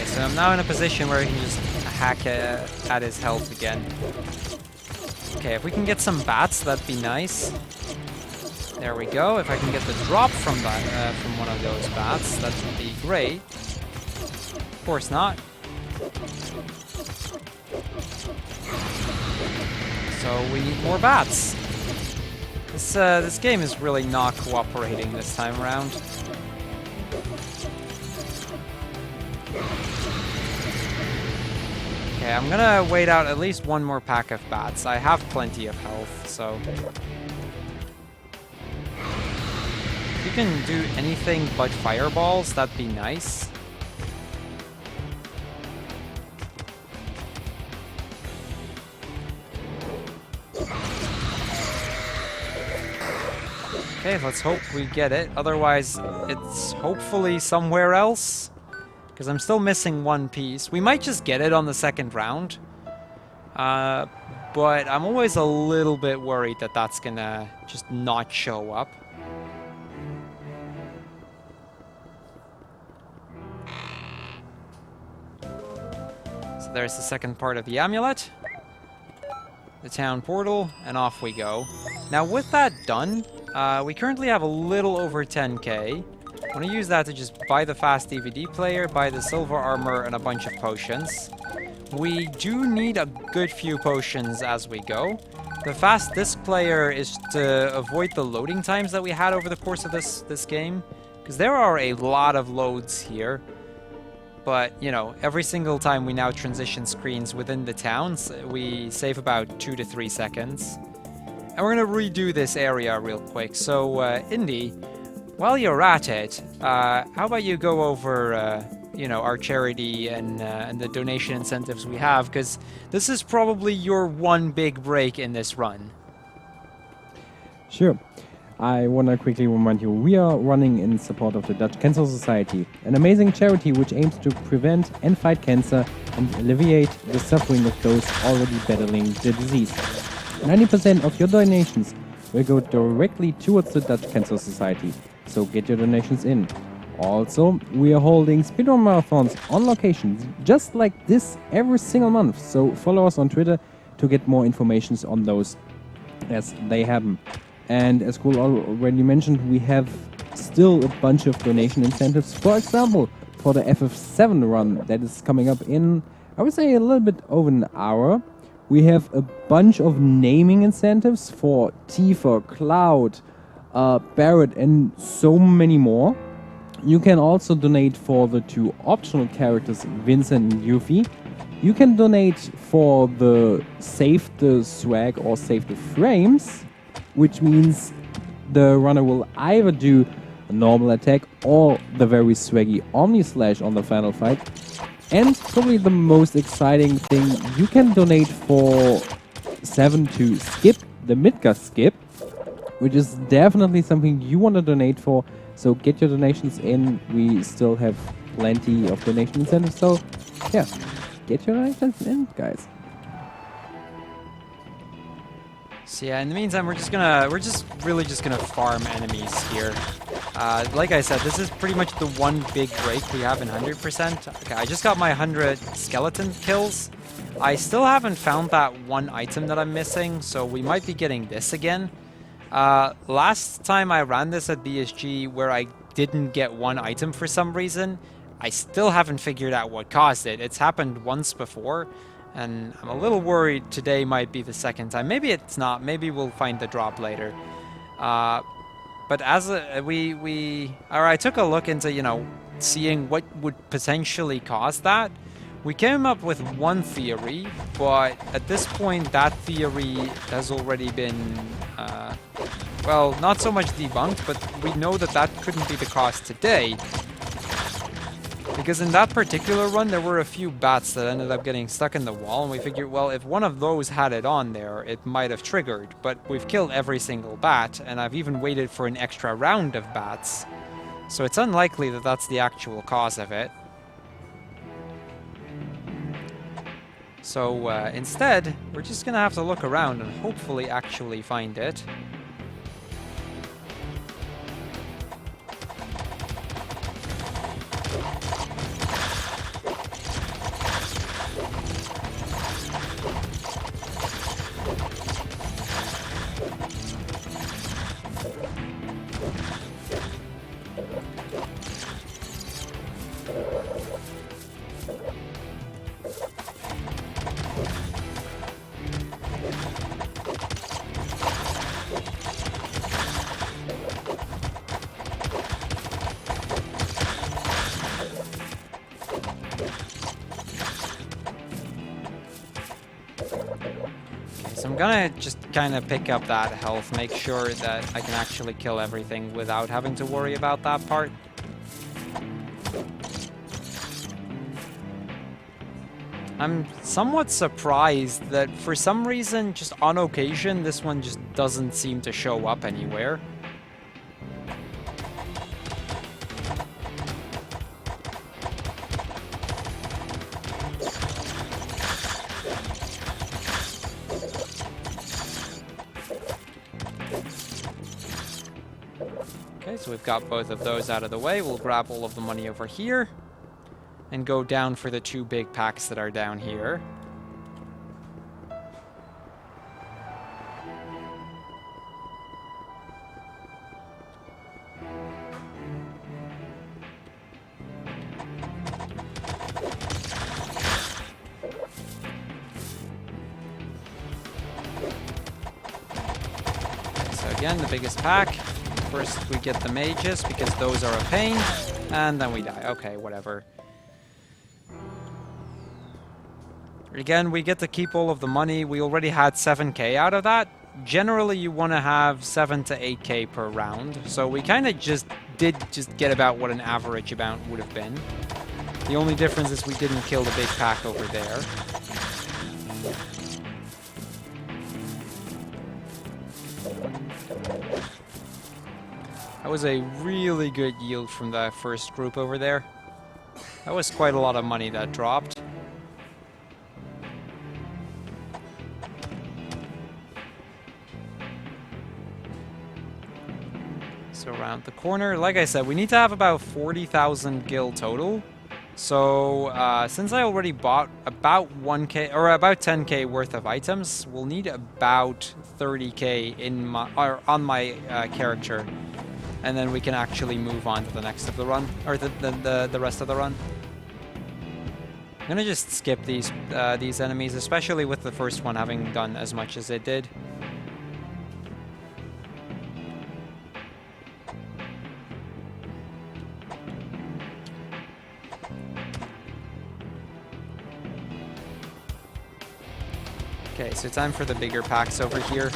So I'm now in a position where I can just hack at his health again. Okay, if we can get some bats, that'd be nice. There we go. If I can get the drop from that, from one of those bats, that would be great. Of course not. So we need more bats. This game is really not cooperating this time around. Okay, I'm gonna wait out at least one more pack of bats. I have plenty of health, so... If you can do anything but fireballs, that'd be nice. Okay, let's hope we get it. Otherwise, it's hopefully somewhere else. Because I'm still missing one piece. We might just get it on the second round. But I'm always a little bit worried that that's gonna just not show up. there's the second part of the amulet. The town portal, and off we go. Now with that done, we currently have a little over 10k. I'm going to use that to just buy the fast DVD player, buy the silver armor, and a bunch of potions. We do need a good few potions as we go. The fast disc player is to avoid the loading times that we had over the course of this game, because there are a lot of loads here. But, you know, every single time we now transition screens within the towns, we save about 2 to 3 seconds. And we're going to redo this area real quick. So, Indy, while you're at it, how about you go over, you know, our charity and the donation incentives we have, because this is probably your one big break in this run. Sure. I want to quickly remind you, we are running in support of the Dutch Cancer Society, an amazing charity which aims to prevent and fight cancer and alleviate the suffering of those already battling the disease. 90% of your donations will go directly towards the Dutch Cancer Society, so get your donations in. Also, we are holding speedrun marathons on locations just like this every single month, so follow us on Twitter to get more information on those as they happen. And as Crrool already mentioned, we have still a bunch of donation incentives. For example, for the FF7 run that is coming up in, I would say, a little bit over an hour. We have a bunch of naming incentives for Tifa, Cloud, Barrett, and so many more. You can also donate for the 2 optional characters, Vincent and Yuffie. You can donate for the Save the Swag or Save the Frames, which means the runner will either do a normal attack or the very swaggy Omni Slash on the final fight. And probably the most exciting thing, you can donate for 7 to skip the Midgar skip, which is definitely something you want to donate for. So get your donations in. We still have plenty of donation incentives. So yeah, get your donations in, guys. So yeah, in the meantime, we're really just gonna farm enemies here. Like I said, this is pretty much the one big break we have in 100%. Okay, I just got my 100 skeleton kills. I still haven't found that one item that I'm missing, so we might be getting this again. Last time I ran this at BSG, where I didn't get one item for some reason, I still haven't figured out what caused it. It's happened once before. And I'm a little worried today might be the second time. Maybe it's not. Maybe we'll find the drop later. But as I took a look into, you know, seeing what would potentially cause that. We came up with one theory, but at this point, that theory has already been, well, not so much debunked, but we know that that couldn't be the cause today. Because in that particular run, there were a few bats that ended up getting stuck in the wall, and we figured, well, if one of those had it on there, it might have triggered. But we've killed every single bat, and I've even waited for an extra round of bats. So it's unlikely that that's the actual cause of it. So instead, we're just gonna have to look around and hopefully actually find it. So I'm gonna just kind of pick up that health, make sure that I can actually kill everything without having to worry about that part. I'm somewhat surprised that for some reason, just on occasion, this one just doesn't seem to show up anywhere. Okay, so we've got both of those out of the way. We'll grab all of the money over here. and go down for the 2 big packs that are down here. Again, the biggest pack. First we get the mages, because those are a pain, and then we die. Okay, whatever. Again, we get to keep all of the money. We already had 7k out of that. Generally, you want to have 7 to 8k per round, so we kind of just get about what an average amount would have been. The only difference is we didn't kill the big pack over there. That was a really good yield from the first group over there. That was quite a lot of money that dropped. So around the corner, like I said, we need to have about 40,000 gil total. So since I already bought about 1k or about 10k worth of items, we'll need about 30k in my on my character. And then we can actually move on to the next of the run, or the rest of the run. I'm gonna just skip these enemies, especially with the first one having done as much as it did. Okay, so time for the bigger packs over here.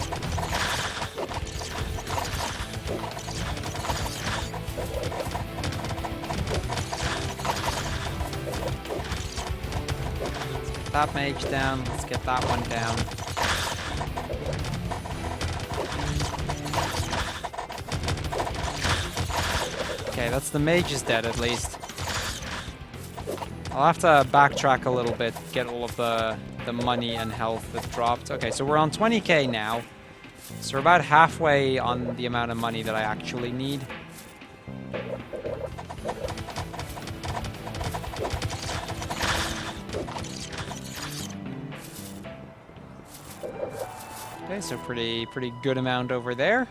That mage down. Let's get that one down. Okay, that's the mage is dead at least. I'll have to backtrack a little bit, get all of the money and health that dropped. Okay, so we're on 20k now. So we're about halfway on the amount of money that I actually need. Okay, so pretty good amount over there.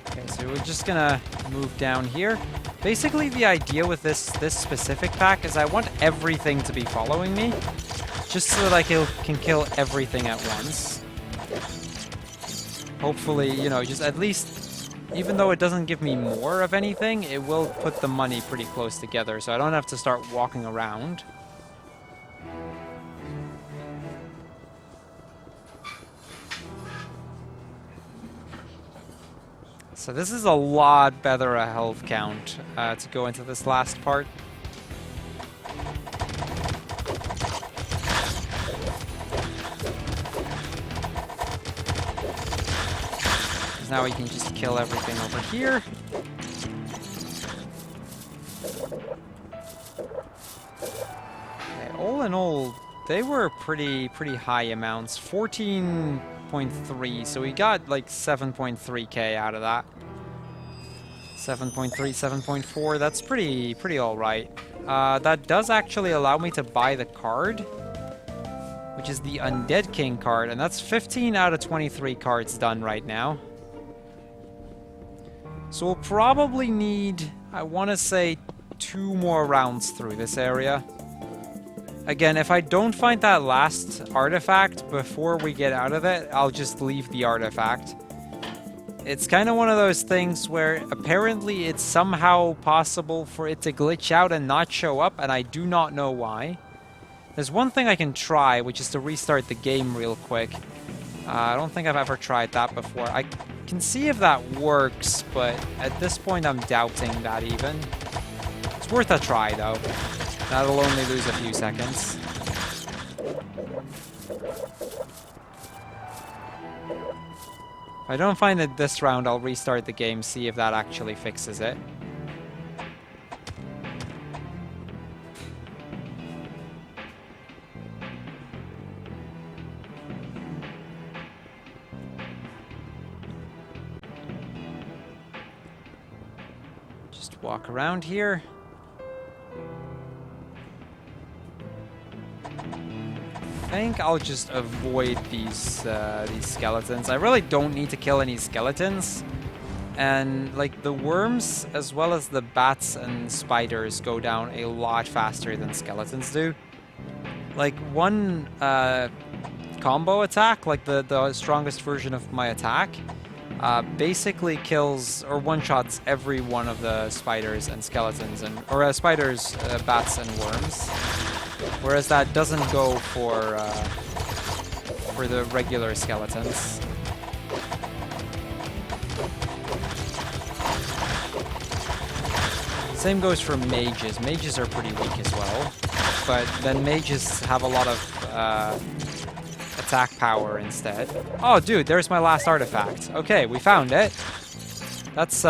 Okay, so we're just gonna move down here. Basically, the idea with this specific pack is I want everything to be following me, just so that I can kill everything at once. Hopefully, you know, just at least. Even though it doesn't give me more of anything, it will put the money pretty close together, so I don't have to start walking around. So this is a lot better a health count to go into this last part. Now we can just kill everything over here. Okay, all in all, they were pretty high amounts. 14.3, so we got like 7.3k out of that. 7.3, 7.4, that's pretty all right. That does actually allow me to buy the card, which is the Undead King card, and that's 15 out of 23 cards done right now. So we'll probably need, I want to say, 2 more rounds through this area. Again, if I don't find that last artifact before we get out of it, I'll just leave the artifact. It's kind of one of those things where apparently it's somehow possible for it to glitch out and not show up, and I do not know why. There's one thing I can try, which is to restart the game real quick. I don't think I've ever tried that before. I can see if that works, but at this point I'm doubting that even. It's worth a try though. That'll only lose a few seconds. If I don't find it this round, I'll restart the game, see if that actually fixes it. Just walk around here. I think I'll just avoid these skeletons. I really don't need to kill any skeletons. And like the worms as well as the bats and spiders go down a lot faster than skeletons do. Like one combo attack, like the strongest version of my attack, basically kills or one-shots every one of the spiders and skeletons, or spiders, bats, and worms. Whereas that doesn't go for the regular skeletons. Same goes for mages. Mages are pretty weak as well, but then mages have a lot of attack power instead. Oh, dude, there's my last artifact. Okay, we found it. That's,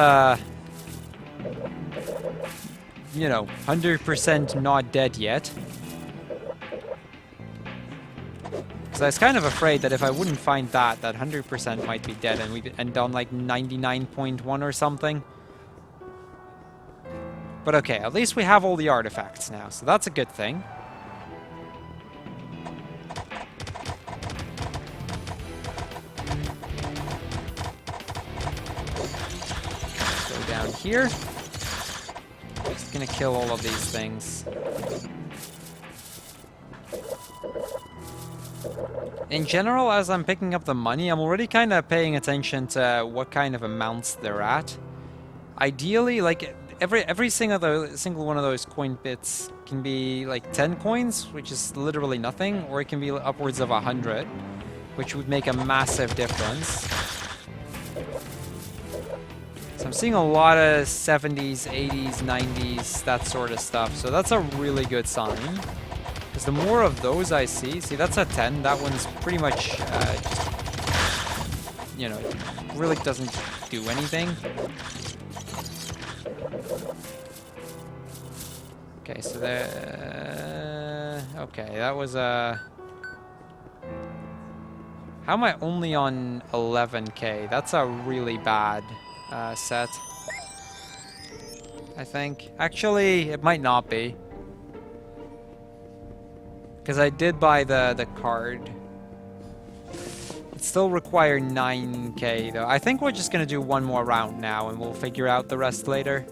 you know, 100% not dead yet. Because I was kind of afraid that if I wouldn't find that 100% might be dead and we'd end on like 99.1 or something. But okay, at least we have all the artifacts now, so that's a good thing. Go down here. Just gonna kill all of these things. In general, as I'm picking up the money, I'm already kind of paying attention to what kind of amounts they're at. Ideally, like, every single one of those coin bits can be like 10 coins, which is literally nothing, or it can be upwards of 100, which would make a massive difference. So I'm seeing a lot of 70s, 80s, 90s, that sort of stuff, so that's a really good sign. Because the more of those I see, that's a 10, that one's pretty much, just, you know, really doesn't do anything. Okay, so there... okay, that was a... How am I only on 11k? That's a really bad set, I think. Actually, it might not be. Because I did buy the card. It still require 9k though. I think we're just going to do one more round now and we'll figure out the rest later.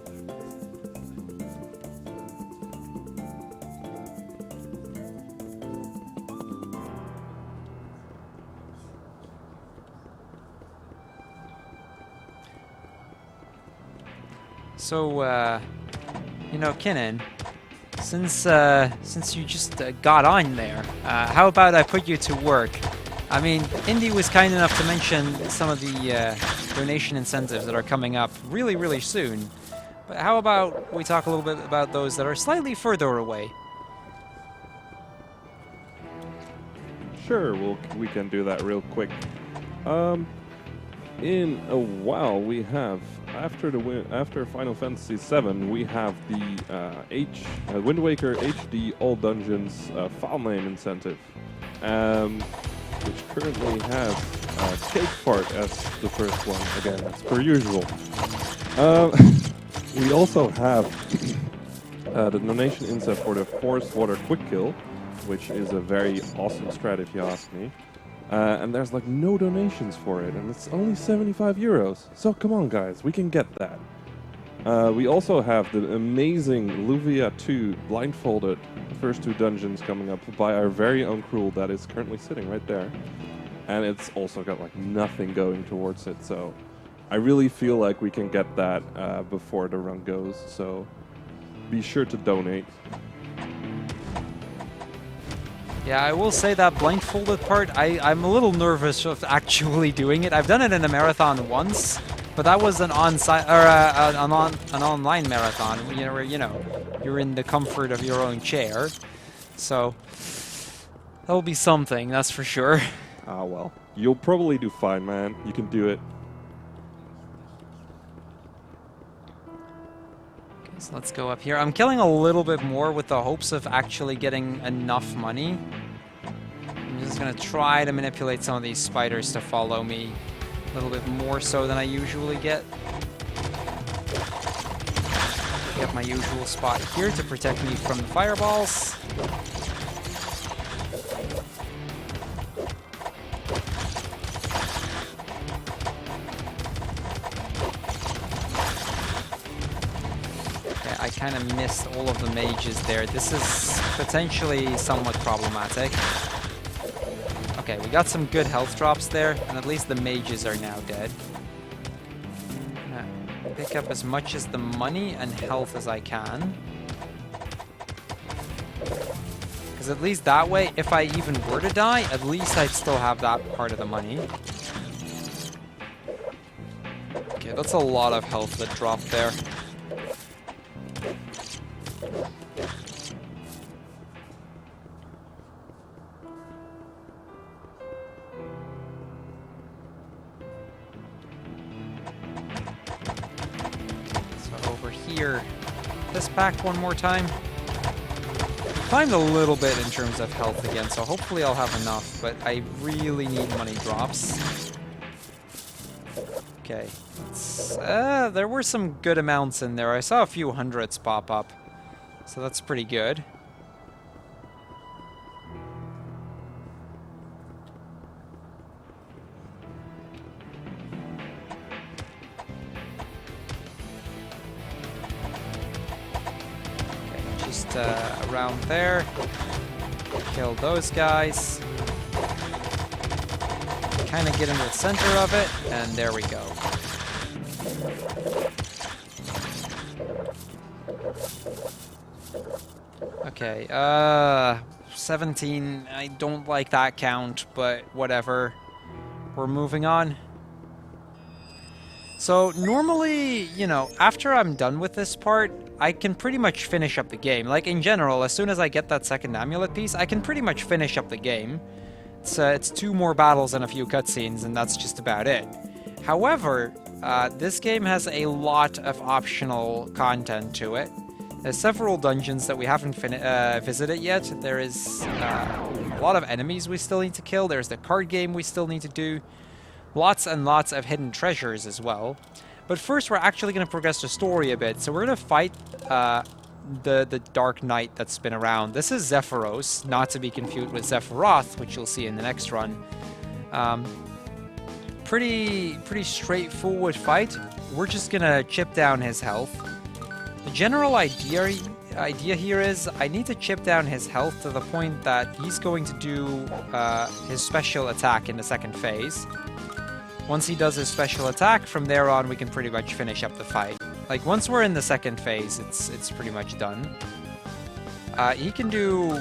So, you know, Kinnan, since you just got on there, how about I put you to work? I mean, Indy was kind enough to mention some of the donation incentives that are coming up really, really soon. But how about we talk a little bit about those that are slightly further away? Sure, we can do that real quick. In a while, we have after Final Fantasy VII, we have the Wind Waker HD All Dungeons file name incentive, which currently has Cake Fart as the first one again, as per usual. We also have the donation incentive for the Forest Water Quick Kill, which is a very awesome strat if you ask me. And there's like no donations for it, and it's only 75 euros. So come on, guys, we can get that. We also have the amazing Luvia 2 blindfolded first two dungeons coming up by our very own Crrool that is currently sitting right there. And it's also got like nothing going towards it, so I really feel like we can get that before the run goes. So be sure to donate. Yeah, I will say that blindfolded part, I'm a little nervous of actually doing it. I've done it in a marathon once, but that was an on-site or an online marathon. Where you're in the comfort of your own chair, so that'll be something, that's for sure. Ah, well, you'll probably do fine, man. You can do it. So let's go up here. I'm killing a little bit more with the hopes of actually getting enough money. I'm just going to try to manipulate some of these spiders to follow me a little bit more so than I usually get. Get my usual spot here to protect me from the fireballs. Okay, I kind of missed all of the mages there. This is potentially somewhat problematic. Okay, we got some good health drops there, and at least the mages are now dead. Pick up as much as the money and health as I can. Because at least that way, if I even were to die, at least I'd still have that part of the money. Okay, that's a lot of health that dropped there. Here, this back one more time. Climbed a little bit in terms of health again, so hopefully I'll have enough, but I really need money drops. Okay, there were some good amounts in there. I saw a few hundreds pop up, so that's pretty good. Around there, kill those guys, kind of get into the center of it, and there we go. Okay, 17, I don't like that count, but whatever. We're moving on. So normally, you know, after I'm done with this part, I can pretty much finish up the game. Like, in general, as soon as I get that second amulet piece, I can pretty much finish up the game. It's 2 more battles and a few cutscenes, and that's just about it. However, this game has a lot of optional content to it. There's several dungeons that we haven't visited yet. There is a lot of enemies we still need to kill. There's the card game we still need to do. Lots and lots of hidden treasures as well. But first, we're actually going to progress the story a bit. So we're going to fight the Dark Knight that's been around. This is Zephyros, not to be confused with Sephiroth, which you'll see in the next run. Pretty straightforward fight. We're just going to chip down his health. The general idea here is I need to chip down his health to the point that he's going to do his special attack in the second phase. Once he does his special attack, from there on we can pretty much finish up the fight. Like, once we're in the second phase, it's pretty much done. He can do...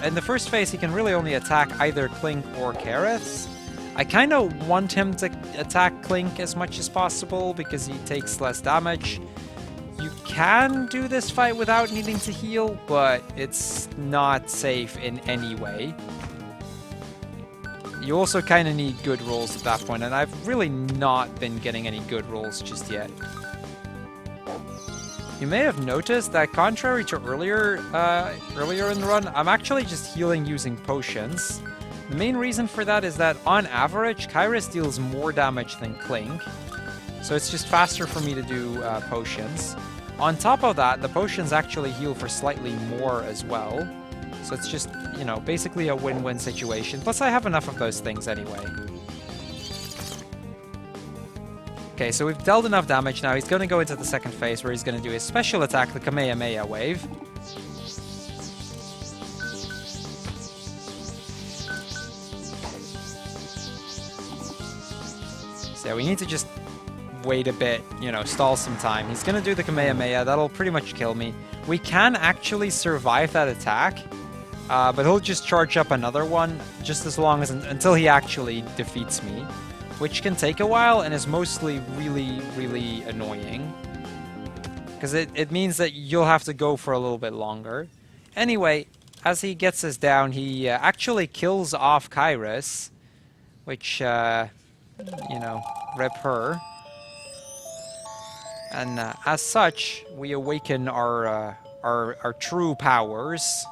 in the first phase, he can really only attack either Clink or Kareth. I kind of want him to attack Clink as much as possible because he takes less damage. You can do this fight without needing to heal, but it's not safe in any way. You also kind of need good rolls at that point, and I've really not been getting any good rolls just yet. You may have noticed that contrary to earlier in the run, I'm actually just healing using potions. The main reason for that is that, on average, Kyrus deals more damage than Clink, so it's just faster for me to do potions. On top of that, the potions actually heal for slightly more as well. So it's just, you know, basically a win-win situation. Plus, I have enough of those things anyway. Okay, so we've dealt enough damage now. He's going to go into the second phase where he's going to do his special attack, the Kamehameha Wave. So yeah, we need to just wait a bit, you know, stall some time. He's going to do the Kamehameha. That'll pretty much kill me. We can actually survive that attack. But he'll just charge up another one just as long as until he actually defeats me, which can take a while and is mostly really, really annoying. Because it means that you'll have to go for a little bit longer. Anyway, as he gets us down, he actually kills off Kyrus, which, you know, rip her. And as such, we awaken our true powers.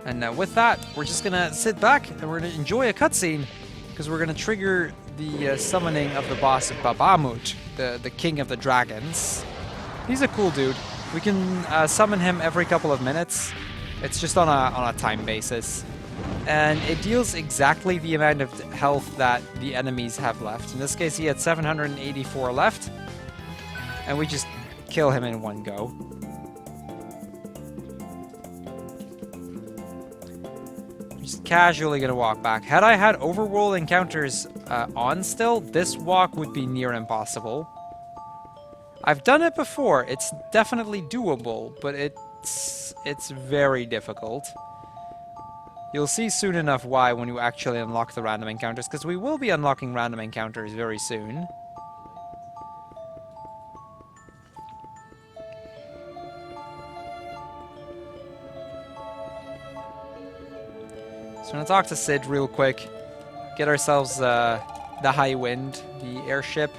And with that, we're just going to sit back and we're going to enjoy a cutscene because we're going to trigger the summoning of the boss Babamoot, the king of the dragons. He's a cool dude. We can summon him every couple of minutes. It's just on a time basis. And it deals exactly the amount of health that the enemies have left. In this case, he had 784 left. And we just kill him in one go. Just casually gonna walk back. Had I had overworld encounters on still, this walk would be near impossible. I've done it before. It's definitely doable, but it's very difficult. You'll see soon enough why when you actually unlock the random encounters, because we will be unlocking random encounters very soon. So I'm gonna talk to Sid real quick, get ourselves the High Wind, the airship.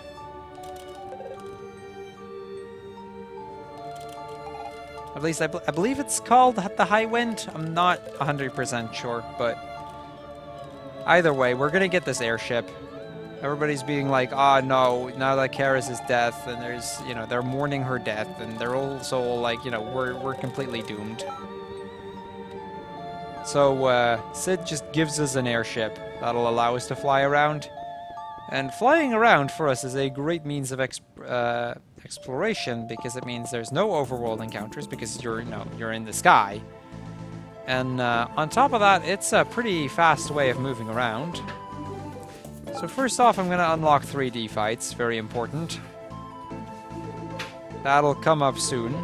At least I believe it's called the High Wind. I'm not 100% sure, but either way, we're gonna get this airship. Everybody's being like, "Ah, no, now that Karis is dead," and there's, you know, they're mourning her death, and they're also like, you know, we're completely doomed. So Sid just gives us an airship that'll allow us to fly around, and flying around for us is a great means of exploration, because it means there's no overworld encounters because you're in the sky, and on top of that, it's a pretty fast way of moving around. So first off, I'm gonna unlock 3D fights, very important. That'll come up soon,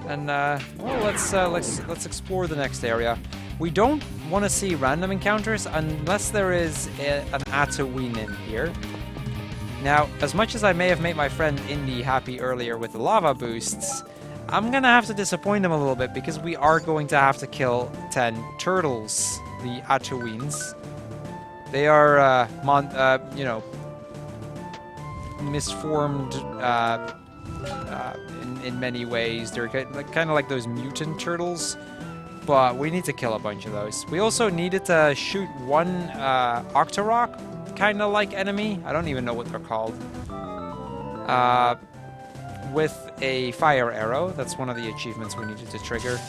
and well, let's explore the next area. We don't want to see random encounters unless there is an Ataween in here. Now, as much as I may have made my friend Indy happy earlier with the lava boosts, I'm gonna have to disappoint him a little bit because we are going to have to kill 10 turtles, the Ataweens. They are, you know, misformed in many ways. They're kind of like those mutant turtles, but we need to kill a bunch of those. We also needed to shoot one Octorok kind of like enemy. I don't even know what they're called. With a fire arrow. That's one of the achievements we needed to trigger.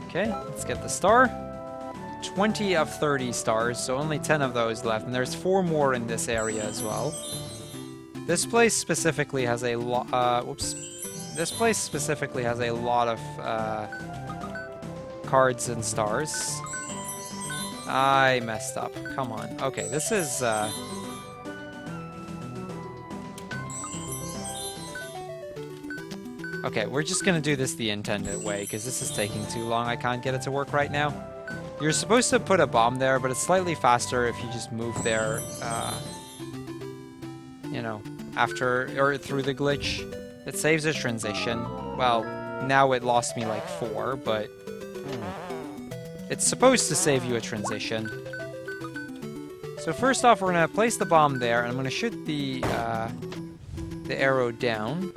Okay, let's get the star. 20 of 30 stars, so only 10 of those left, and there's 4 more in this area as well. This place specifically has a lot. Whoops. This place specifically has a lot of cards and stars. I messed up. Come on. Okay, this is. Okay, we're just gonna do this the intended way because this is taking too long. I can't get it to work right now. You're supposed to put a bomb there, but it's slightly faster if you just move there. You know, after or through the glitch. It saves a transition. Well, now it lost me like 4, but it's supposed to save you a transition. So first off, we're gonna place the bomb there, and I'm gonna shoot the arrow down.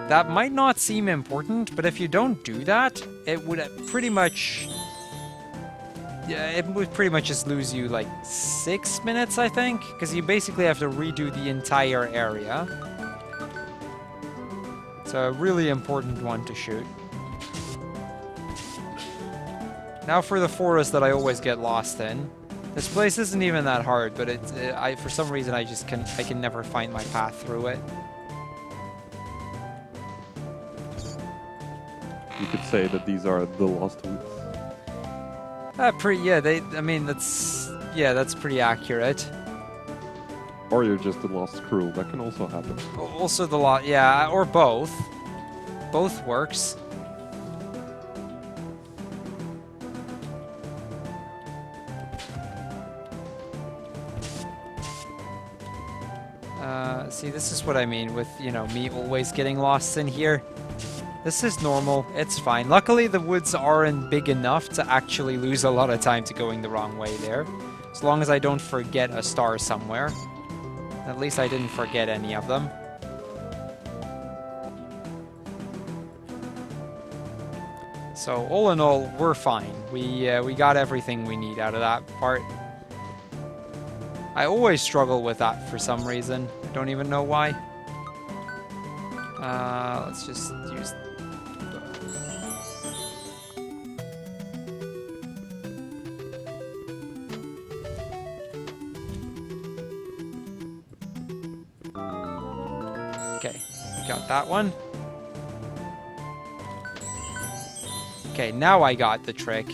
That might not seem important, but if you don't do that, it would pretty much. Yeah, it would pretty much just lose you like 6 minutes, I think, because you basically have to redo the entire area. It's a really important one to shoot. Now for the forest that I always get lost in. This place isn't even that hard, but for some reason I can never find my path through it. You could say that these are the Lost Woods. I mean, that's pretty accurate. Or you're just the Lost Crrool. That can also happen. Also or both. Both works. See, this is what I mean with, you know, me always getting lost in here. This is normal. It's fine. Luckily, the woods aren't big enough to actually lose a lot of time to going the wrong way there. As long as I don't forget a star somewhere. At least I didn't forget any of them. So all in all, we're fine. We got everything we need out of that part. I always struggle with that for some reason. I don't even know why. Let's just use... Okay, got that one. Okay, now I got the trick.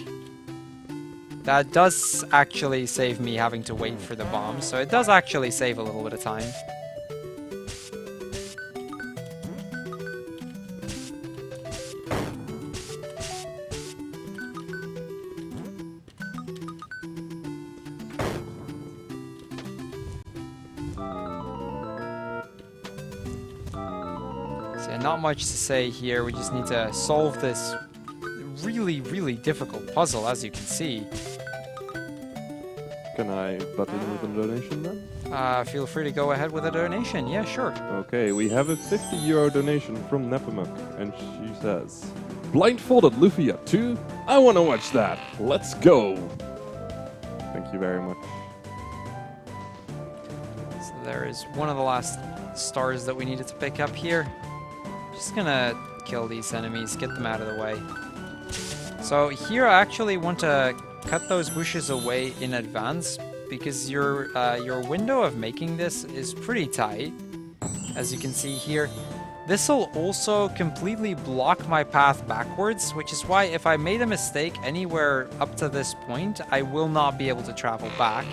That does actually save me having to wait for the bomb, so it does actually save a little bit of time. So not much to say here, we just need to solve this really difficult puzzle, as you can see. Can I butt in with a donation then? Feel free to go ahead with a donation. Yeah, sure. Okay, we have a €50 donation from Nepomuk, and she says, "Blindfolded Luffy at 2? I want to watch that. Let's go." Thank you very much. So there is one of the last stars that we needed to pick up here. Just gonna kill these enemies, get them out of the way. So here I actually want to cut those bushes away in advance because your window of making this is pretty tight, as you can see here. This will also completely block my path backwards, which is why if I made a mistake anywhere up to this point, I will not be able to travel back.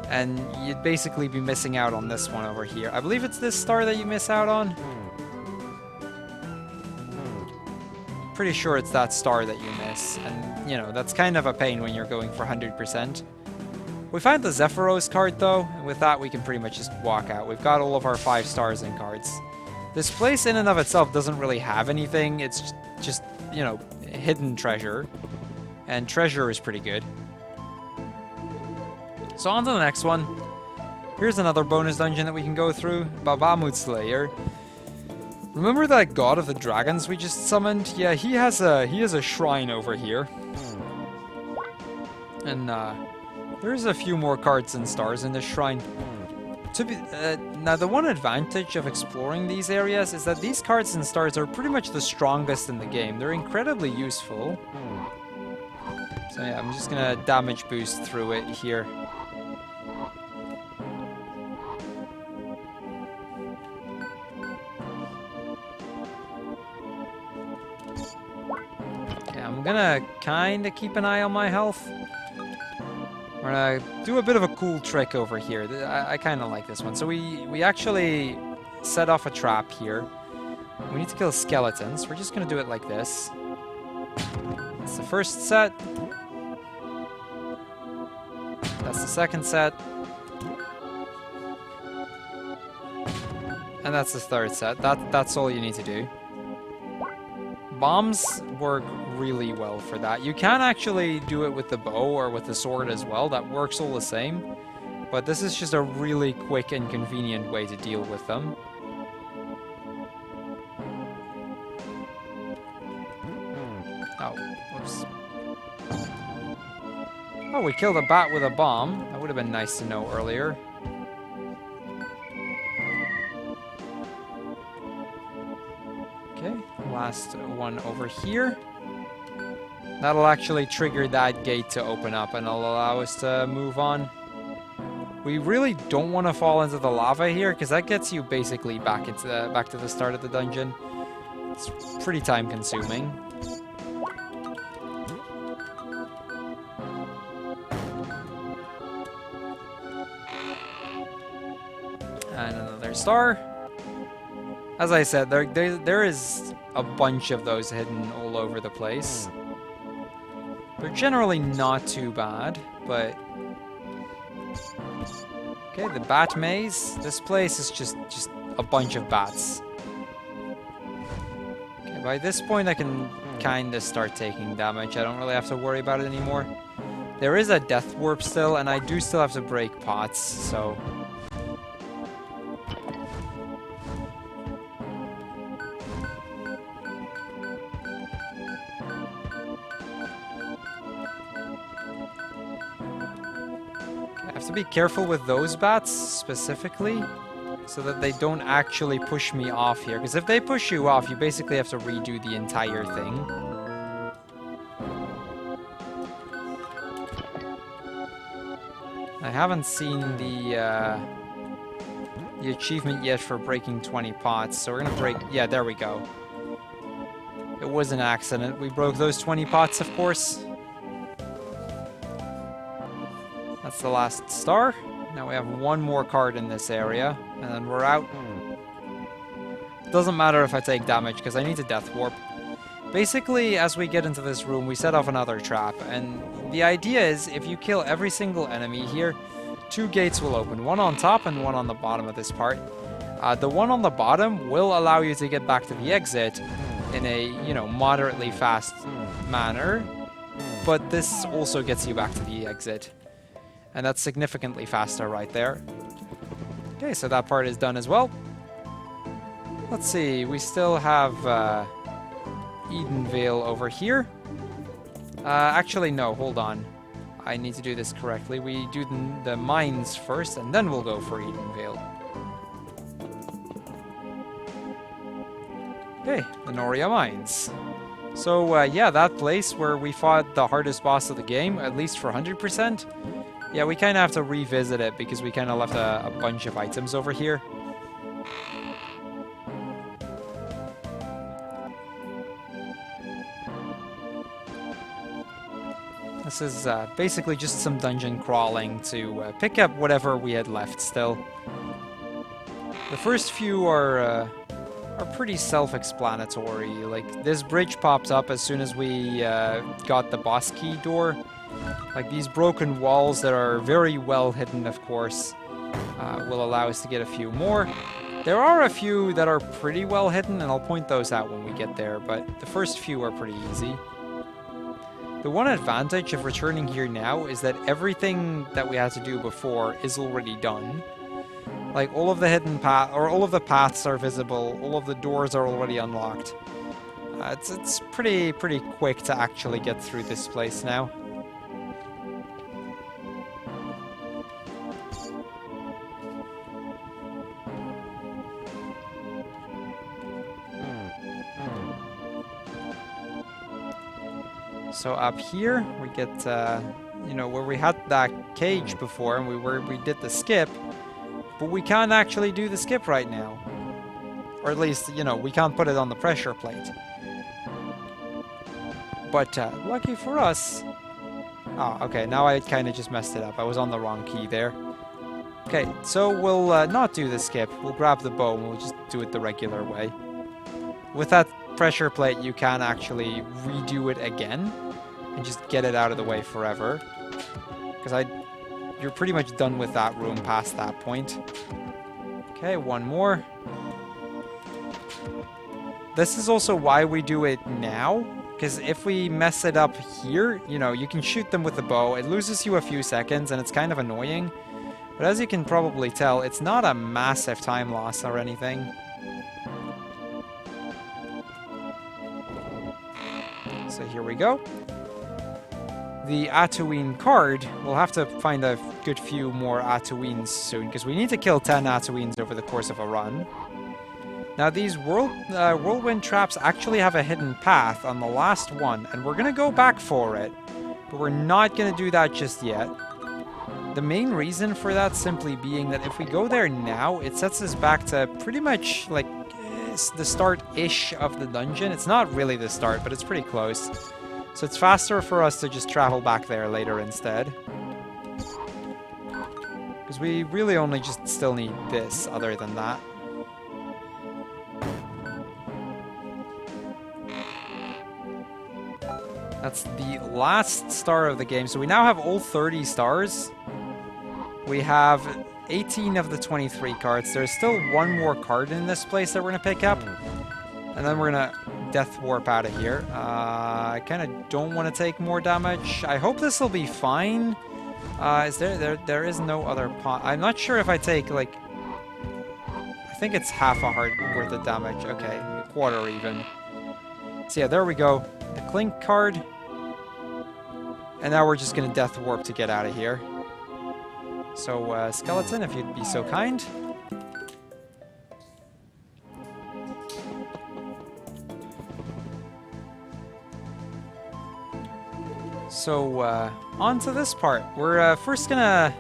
And you'd basically be missing out on this one over here. I believe it's this star that you miss out on. Pretty sure it's that star that you miss, and you know, that's kind of a pain when you're going for 100%. We find the Zephyros card though, and with that we can pretty much just walk out. We've got all of our 5 stars in cards. This place in and of itself doesn't really have anything, it's just, you know, hidden treasure. And treasure is pretty good. So on to the next one. Here's another bonus dungeon that we can go through, Babamoot Slayer. Remember that god of the dragons we just summoned? Yeah, he has a shrine over here. And there's a few more cards and stars in this shrine. Now the one advantage of exploring these areas is that these cards and stars are pretty much the strongest in the game. They're incredibly useful. So yeah, I'm just gonna damage boost through it here. I'm gonna kinda keep an eye on my health. We're gonna do a bit of a cool trick over here. I kinda like this one. So we actually set off a trap here. We need to kill skeletons. We're just gonna do it like this. That's the first set. That's the second set. And that's the third set. That's all you need to do. Bombs work really well for that. You can actually do it with the bow or with the sword as well. That works all the same. But this is just a really quick and convenient way to deal with them. Oh, whoops. Oh, we killed a bat with a bomb. That would have been nice to know earlier. Okay, last one over here. That'll actually trigger that gate to open up and it'll allow us to move on. We really don't want to fall into the lava here because that gets you basically back to the start of the dungeon. It's pretty time consuming. And another star. As I said, there is a bunch of those hidden all over the place. They're generally not too bad, but... Okay, the bat maze. This place is just a bunch of bats. Okay, by this point I can kinda start taking damage. I don't really have to worry about it anymore. There is a death warp still, and I do still have to break pots, so... I have to be careful with those bats specifically, so that they don't actually push me off here. Because if they push you off, you basically have to redo the entire thing. I haven't seen the achievement yet for breaking 20 pots, so we're gonna break... Yeah, there we go. It was an accident. We broke those 20 pots, of course. That's the last star. Now we have one more card in this area, and then we're out. Doesn't matter if I take damage, because I need to Death Warp. Basically, as we get into this room, we set off another trap, and the idea is, if you kill every single enemy here, 2 gates will open, one on top and one on the bottom of this part. The one on the bottom will allow you to get back to the exit in a, you know, moderately fast manner, but this also gets you back to the exit. And that's significantly faster right there. Okay, so that part is done as well. Let's see, we still have Edenvale over here. Actually, no, hold on. I need to do this correctly. We do the mines first, and then we'll go for Edenvale. Okay, the Noria Mines. So, yeah, that place where we fought the hardest boss of the game, at least for 100%. Yeah, we kind of have to revisit it because we kind of left a bunch of items over here. This is basically just some dungeon crawling to pick up whatever we had left still. The first few are pretty self-explanatory. Like, this bridge pops up as soon as we got the boss key door. Like, these broken walls that are very well hidden, of course, will allow us to get a few more. There are a few that are pretty well hidden, and I'll point those out when we get there, but the first few are pretty easy. The one advantage of returning here now is that everything that we had to do before is already done. Like, all of the hidden path, or all of the paths are visible, all of the doors are already unlocked. It's pretty quick to actually get through this place now. So up here, we get, you know, where we had that cage before, and we did the skip, but we can't actually do the skip right now. Or at least, you know, we can't put it on the pressure plate. But, lucky for us... Oh, okay, now I kind of just messed it up. I was on the wrong key there. Okay, so we'll not do the skip. We'll grab the bow, and we'll just do it the regular way. With that pressure plate, you can actually redo it again and just get it out of the way forever. Because you're pretty much done with that room past that point. Okay, one more. This is also why we do it now, because if we mess it up here, you know, you can shoot them with the bow. It loses you a few seconds, and it's kind of annoying. But as you can probably tell, it's not a massive time loss or anything. So here we go. The Atuine card, we'll have to find a good few more Atuines soon, because we need to kill 10 Atuines over the course of a run. Now these whirlwind traps actually have a hidden path on the last one, and we're going to go back for it, but we're not going to do that just yet. The main reason for that simply being that if we go there now, it sets us back to pretty much like the start-ish of the dungeon. It's not really the start, but it's pretty close. So it's faster for us to just travel back there later instead. Because we really only just still need this other than that. That's the last star of the game. So we now have all 30 stars. We have 18 of the 23 cards. There's still one more card in this place that we're going to pick up. And then we're going to Death Warp out of here. I kind of don't want to take more damage. I hope this will be fine. There is no other pot. I'm not sure if I take, like... I think it's half a heart worth of damage. Okay, a quarter even. So yeah, there we go. The Clink card. And now we're just going to Death Warp to get out of here. So, skeleton, if you'd be so kind. So, on to this part. We're first gonna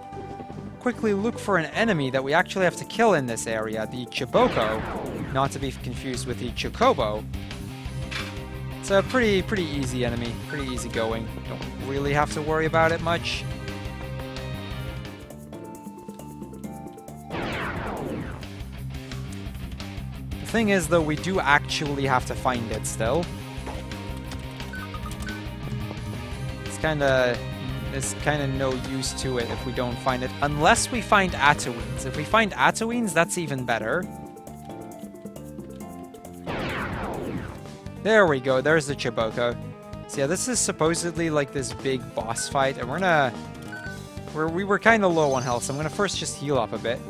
quickly look for an enemy that we actually have to kill in this area, the Chiboko, not to be confused with the Chocobo. It's a pretty easy enemy, pretty easy going. Don't really have to worry about it much. The thing is, though, we do actually have to find it still. There's kind of no use to it if we don't find it, unless we find Atoines. If we find Atoines, that's even better. There we go, there's the Chiboko. So yeah, this is supposedly like this big boss fight, and we were kind of low on health, so I'm gonna first just heal up a bit.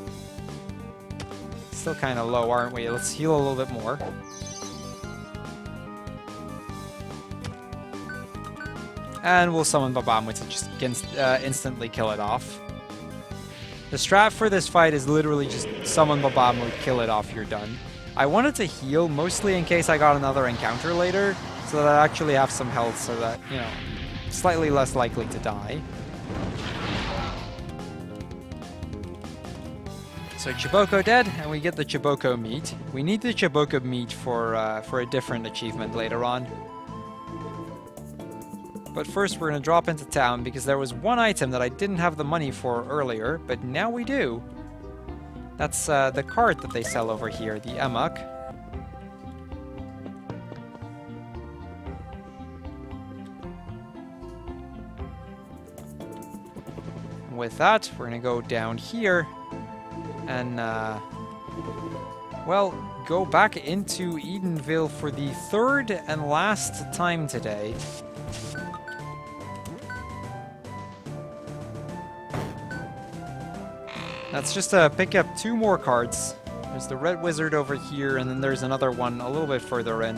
Still kind of low, aren't we? Let's heal a little bit more. And we'll summon Babamut to just instantly kill it off. The strat for this fight is literally just summon Babamut, kill it off, you're done. I wanted to heal mostly in case I got another encounter later, so that I actually have some health so that, you know, slightly less likely to die. So Chiboko dead, and we get the Chiboko meat. We need the Chiboko meat for a different achievement later on. But first we're going to drop into town because there was one item that I didn't have the money for earlier, but now we do. That's the cart that they sell over here, the Emok. With that, we're going to go down here and, well, go back into Edenville for the third and last time today. That's just to pick up 2 more cards. There's the Red Wizard over here, and then there's another one a little bit further in.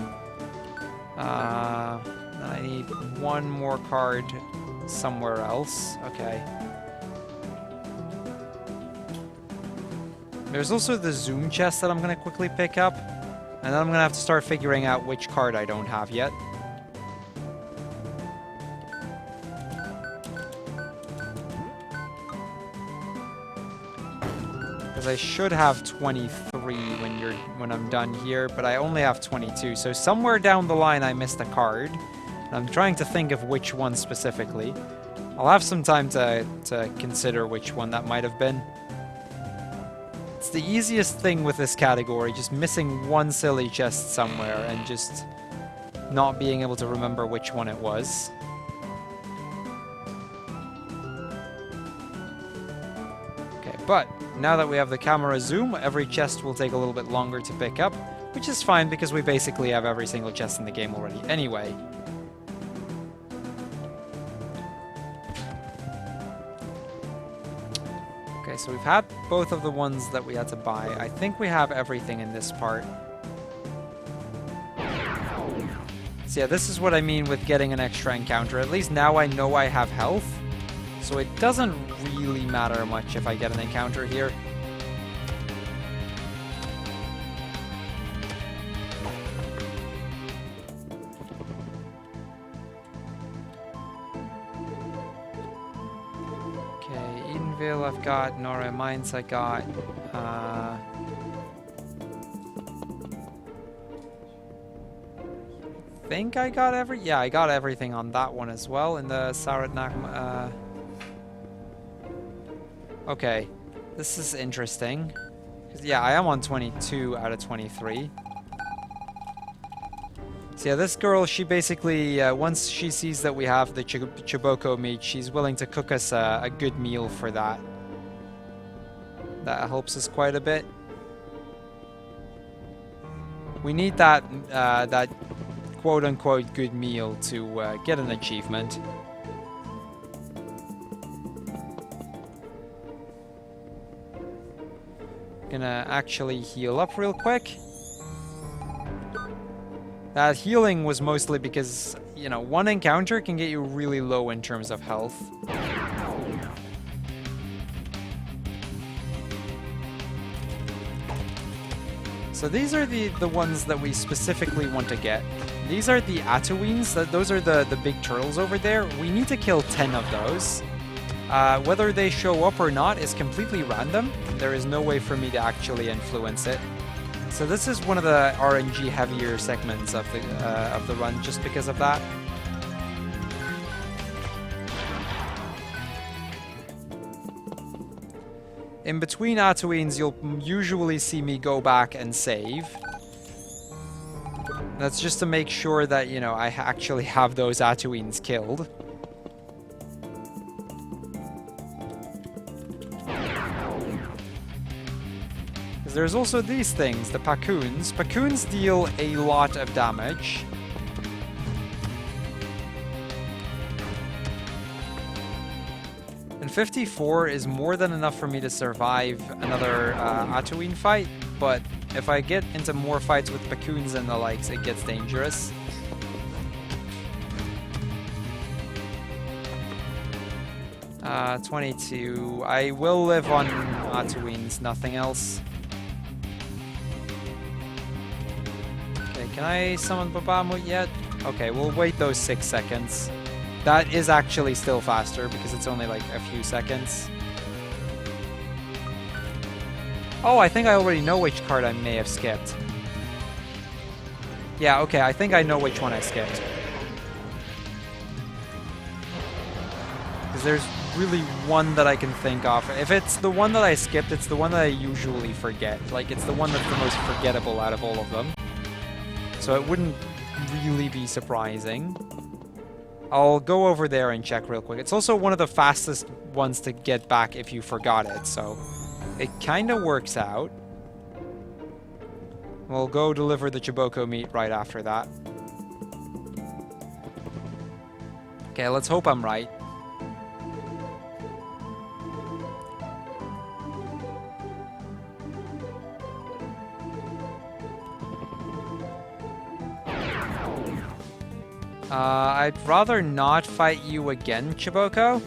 I need 1 more card somewhere else. Okay. There's also the Zoom chest that I'm going to quickly pick up, and then I'm going to have to start figuring out which card I don't have yet. I should have 23 when I'm done here, but I only have 22. So somewhere down the line I missed a card. I'm trying to think of which one specifically. I'll have some time to consider which one that might have been. It's the easiest thing with this category, just missing one silly chest somewhere and just not being able to remember which one it was. Okay, but now that we have the camera zoom, every chest will take a little bit longer to pick up, which is fine because we basically have every single chest in the game already anyway. Okay, so we've had both of the ones that we had to buy. I think we have everything in this part. So yeah, this is what I mean with getting an extra encounter. At least now I know I have health, so it doesn't really matter much if I get an encounter here. Okay, Edenville I've got, Nora Mines I got. I think I got I got everything on that one as well in the Saratnak. Okay, this is interesting. 'Cause, yeah, I am on 22 out of 23. So yeah, this girl, she basically, once she sees that we have the Chiboko meat, she's willing to cook us a good meal for that. That helps us quite a bit. We need that, that quote-unquote good meal to get an achievement. Gonna actually heal up real quick. That healing was mostly because, you know, one encounter can get you really low in terms of health. So these are the ones that we specifically want to get. These are the Atuines. Those are the big turtles over there. We need to kill 10 of those. Whether they show up or not is completely random. There is no way for me to actually influence it. So this is one of the RNG heavier segments of the run just because of that. In between Atuines, you'll usually see me go back and save. That's just to make sure that, you know, I actually have those Atuines killed. Because there's also these things, the Pacoons. Pacoons deal a lot of damage. And 54 is more than enough for me to survive another Atuine fight, but if I get into more fights with Pacoons and the likes, it gets dangerous. Uh, 22. I will live on Atuines, nothing else. Okay, can I summon Babamut yet? Okay, we'll wait those 6 seconds. That is actually still faster because it's only like a few seconds. Oh, I think I already know which card I may have skipped. Yeah, okay, I think I know which one I skipped. Because there's really one that I can think of. If it's the one that I skipped, it's the one that I usually forget. Like, it's the one that's the most forgettable out of all of them. So it wouldn't really be surprising. I'll go over there and check real quick. It's also one of the fastest ones to get back if you forgot it, so it kind of works out. We'll go deliver the Chiboko meat right after that. Okay, let's hope I'm right. I'd rather not fight you again, Chiboko.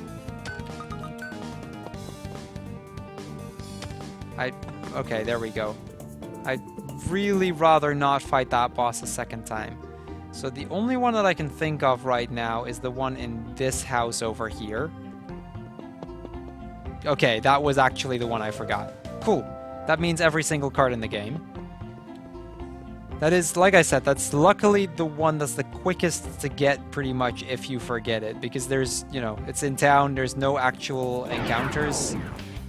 Okay, there we go. I'd really rather not fight that boss a second time. So the only one that I can think of right now is the one in this house over here. Okay, that was actually the one I forgot. Cool. That means every single card in the game. That is, like I said, that's luckily the one that's the quickest to get pretty much if you forget it. Because there's, you know, it's in town, there's no actual encounters.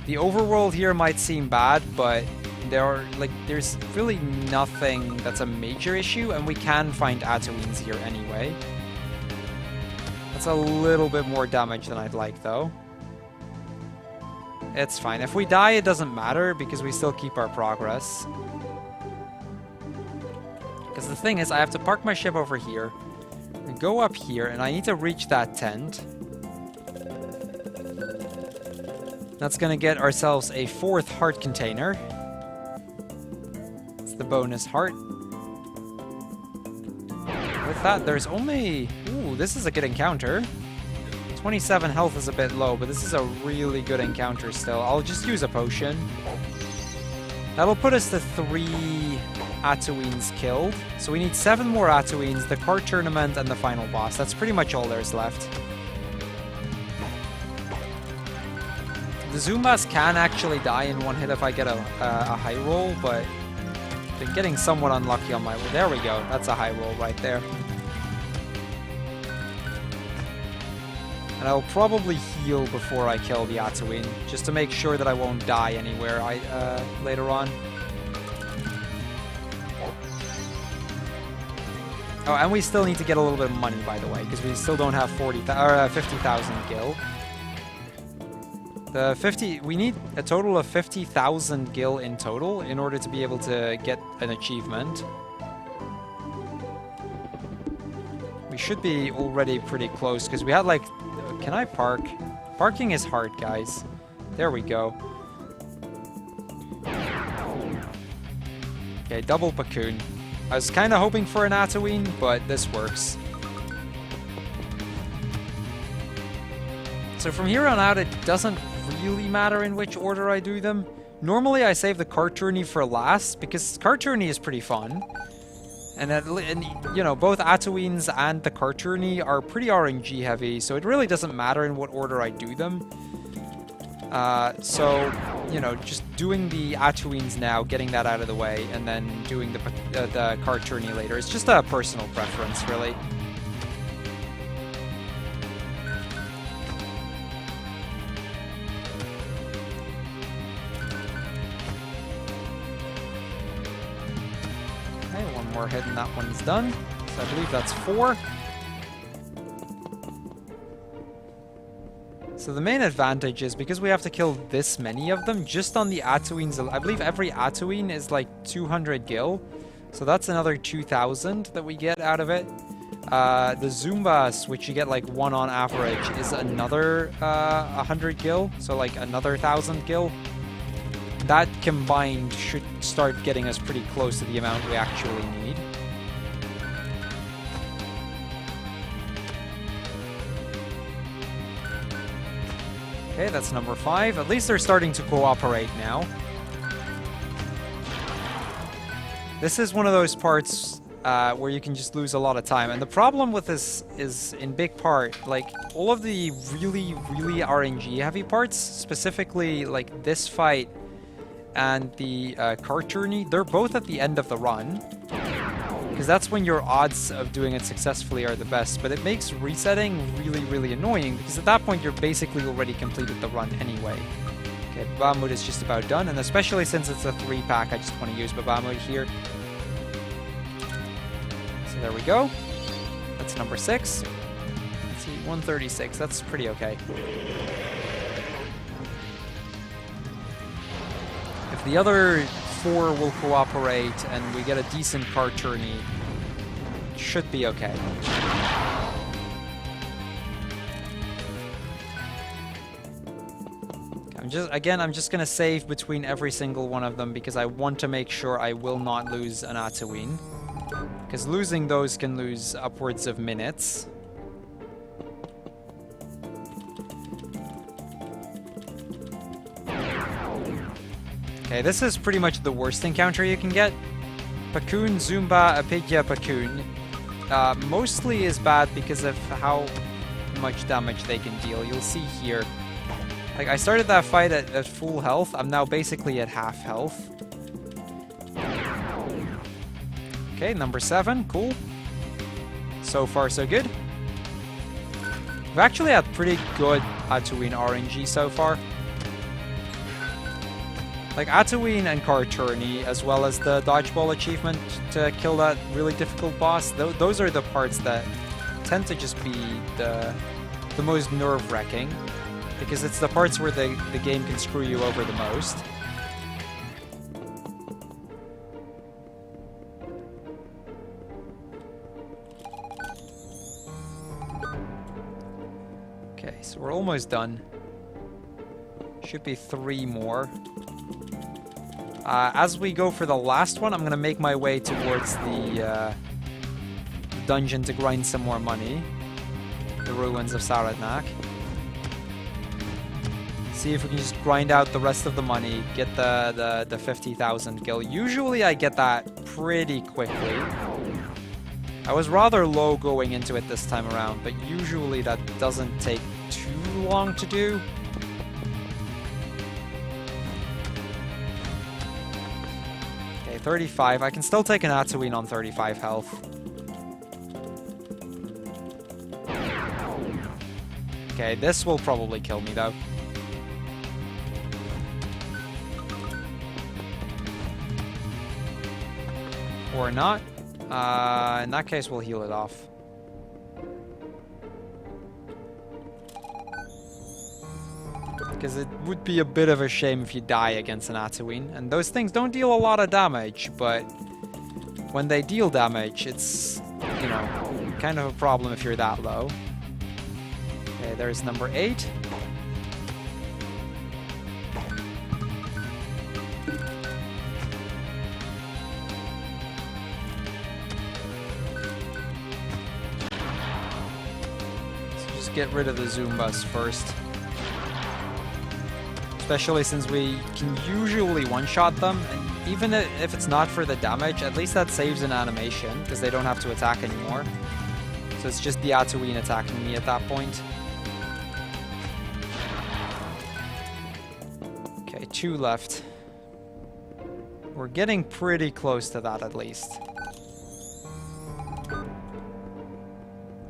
The overworld here might seem bad, but there's really nothing that's a major issue, and we can find Atuines here anyway. That's a little bit more damage than I'd like, though. It's fine. If we die, it doesn't matter, because we still keep our progress. Because the thing is, I have to park my ship over here, and go up here, and I need to reach that tent. That's going to get ourselves a 4th heart container. It's the bonus heart. With that, there's only... Ooh, this is a good encounter. 27 health is a bit low, but this is a really good encounter still. I'll just use a potion. That'll put us to 3 Atuines killed. So we need 7 more Atuines, the card tournament, and the final boss. That's pretty much all there's left. The Zumbas can actually die in one hit if I get a high roll, but I've been getting somewhat unlucky on my... There we go. That's a high roll right there. And I'll probably heal before I kill the Atuine, just to make sure that I won't die anywhere later on. Oh, and we still need to get a little bit of money, by the way, because we still don't have 50,000 gil. We need a total of 50,000 gil in total in order to be able to get an achievement. We should be already pretty close, because we had like... Can I park? Parking is hard, guys. There we go. Okay, double Pacoon. I was kind of hoping for an Atuine, but this works. So from here on out, it doesn't really matter in which order I do them, Normally I save the cart journey for last because cart journey is pretty fun. And you know, both Atuines and the cart journey are pretty RNG heavy, so it really doesn't matter in what order I do them. So, you know, just doing the Atuines now, getting that out of the way, and then doing the cart journey later. It's just a personal preference, really. Okay, one more hit and that one's done. So I believe that's 4. So the main advantage is because we have to kill this many of them just on the Atuines. I believe every Atuine is like 200 gil. So that's another 2,000 that we get out of it. The Zumbas, which you get like 1 on average, is another 100 gil. So like another 1,000 gil. That combined should start getting us pretty close to the amount we actually need. Okay, that's number 5. At least they're starting to cooperate now. This is one of those parts where you can just lose a lot of time. And the problem with this is, in big part, like, all of the really, really RNG-heavy parts, specifically, like, this fight and the cart journey, they're both at the end of the run. Because that's when your odds of doing it successfully are the best, but it makes resetting really, really annoying, because at that point you're basically already completed the run anyway. Okay, Bahamut is just about done, and especially since it's a 3-pack, I just want to use Bahamut here. So there we go. That's number 6. Let's see, 136, that's pretty okay. If the other 4 will cooperate and we get a decent cart journey, should be okay. I'm just gonna save between every single one of them because I want to make sure I will not lose an Atuine. Because losing those can lose upwards of minutes. Okay, this is pretty much the worst encounter you can get. Pacoon, Zumba, Apidya, Pacoon. Mostly is bad because of how much damage they can deal. You'll see here. Like, I started that fight at full health. I'm now basically at half health. Okay, number 7. Cool. So far, so good. We've actually had pretty good Atuine RNG so far. Like Atuine and cart journey, as well as the dodgeball achievement to kill that really difficult boss, those are the parts that tend to just be the most nerve-wracking, because it's the parts where the game can screw you over the most. Okay, so we're almost done. Should be 3 more. As we go for the last one, I'm going to make my way towards the dungeon to grind some more money. The ruins of Saradnak. See if we can just grind out the rest of the money, get the 50,000 gil. Usually I get that pretty quickly. I was rather low going into it this time around, but usually that doesn't take too long to do. Okay, 35. I can still take an Atuine on 35 health. Okay, this will probably kill me though. Or not. In that case, we'll heal it off. Because it would be a bit of a shame if you die against an Atuine. And those things don't deal a lot of damage, but when they deal damage, it's, you know, kind of a problem if you're that low. Okay, there's number 8. Get rid of the Zumbas first. especially since we can usually one-shot them, and even if it's not for the damage, at least that saves an animation, because they don't have to attack anymore. So it's just the Atuin attacking me at that point. Okay, 2 left. We're getting pretty close to that at least.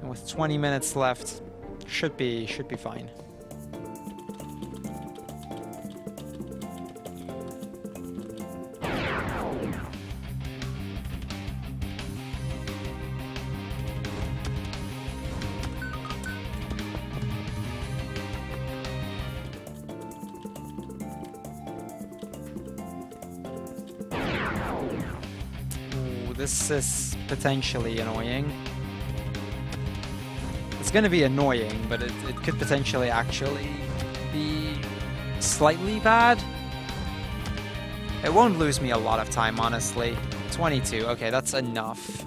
And with 20 minutes left, should be fine. This is potentially annoying. It's going to be annoying, but it could potentially actually be slightly bad. It won't lose me a lot of time, honestly. 22, okay, that's enough.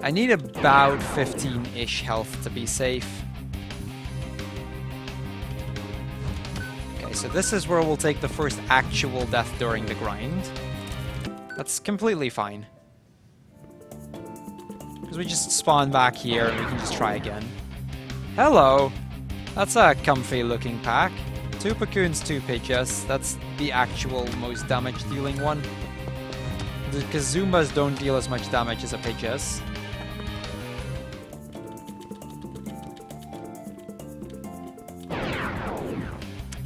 I need about 15-ish health to be safe. Okay, so this is where we'll take the first actual death during the grind. That's completely fine. Because we just spawn back here and we can just try again. Hello! That's a comfy looking pack. 2 Pacoons, 2 Pidgeys. That's the actual most damage dealing one. Because Zumbas don't deal as much damage as a Pidgeys.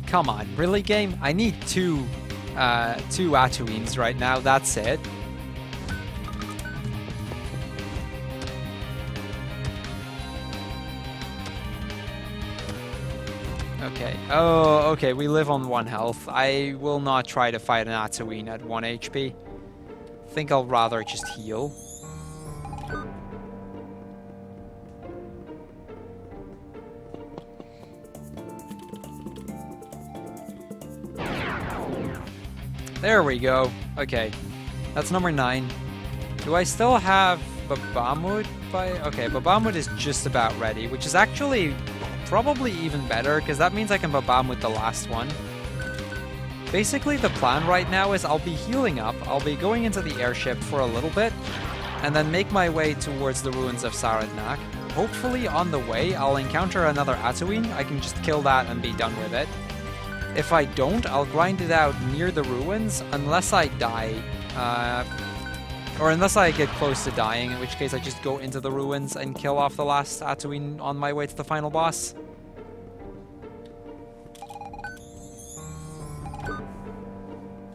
Come on, really game? I need 2 Atuins right now, that's it. Okay, oh, okay, we live on 1 health. I will not try to fight an Atuin at 1 HP. I think I'll rather just heal. There we go. Okay, that's number 9. Do I still have Babamut by... Okay, Babamut is just about ready, which is actually probably even better, because that means I can Babamut the last one. Basically, the plan right now is I'll be healing up, I'll be going into the airship for a little bit, and then make my way towards the ruins of Saradnak. Hopefully, on the way, I'll encounter another Atuin. I can just kill that and be done with it. If I don't, I'll grind it out near the ruins, unless I die. Or unless I get close to dying, in which case I just go into the ruins and kill off the last Atuin on my way to the final boss.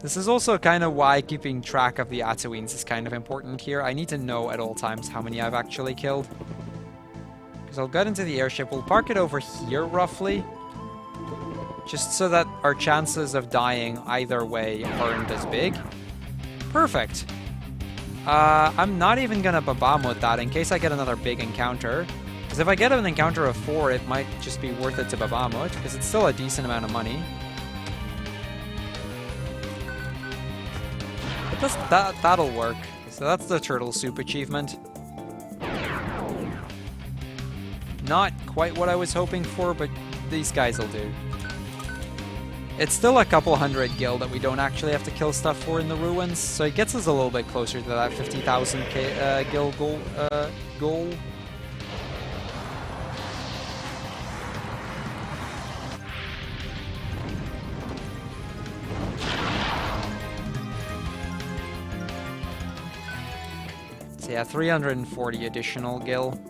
This is also kind of why keeping track of the Atuins is kind of important here. I need to know at all times how many I've actually killed. Because I'll get into the airship, we'll park it over here roughly. Just so that our chances of dying either way aren't as big. Perfect. I'm not even gonna Babamut that in case I get another big encounter. Because if I get an encounter of 4, it might just be worth it to Babamut, because it's still a decent amount of money. But that'll work. So that's the Turtle Soup achievement. Not quite what I was hoping for, but these guys will do. It's still a couple hundred gil that we don't actually have to kill stuff for in the ruins, so it gets us a little bit closer to that 50,000 gil goal. So yeah, 340 additional gil.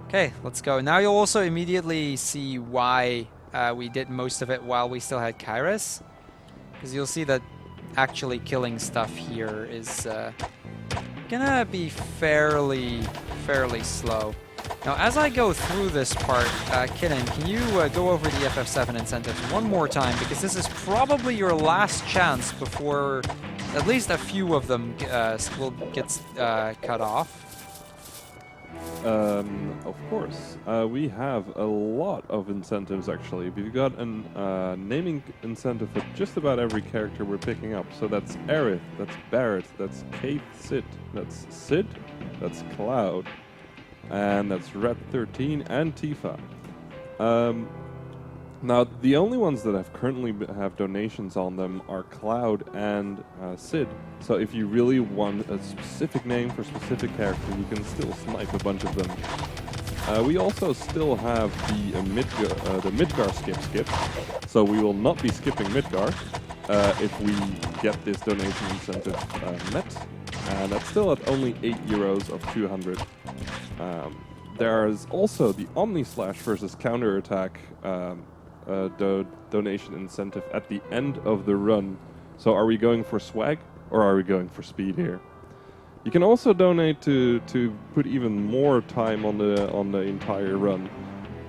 Okay, let's go. Now you'll also immediately see why we did most of it while we still had Kairos, because you'll see that actually killing stuff here is gonna be fairly slow. Now, as I go through this part, Kinnan, can you go over the FF7 incentives one more time, because this is probably your last chance before at least a few of them will get cut off. Of course. We have a lot of incentives, actually. We've got a naming incentive for just about every character we're picking up. So that's Aerith, that's Barret, that's Kate Sid, that's Sid, that's Cloud, and that's Red 13 and Tifa. Now, the only ones that have currently have donations on them are Cloud and Sid. So if you really want a specific name for a specific character, you can still snipe a bunch of them. We also still have the Midgar skip. So we will not be skipping Midgar if we get this donation incentive met. And that's still at only €8 of 200. There's also the Omni Slash versus Counterattack donation incentive at the end of the run. So are we going for swag or are we going for speed here? You can also donate to put even more time on the entire run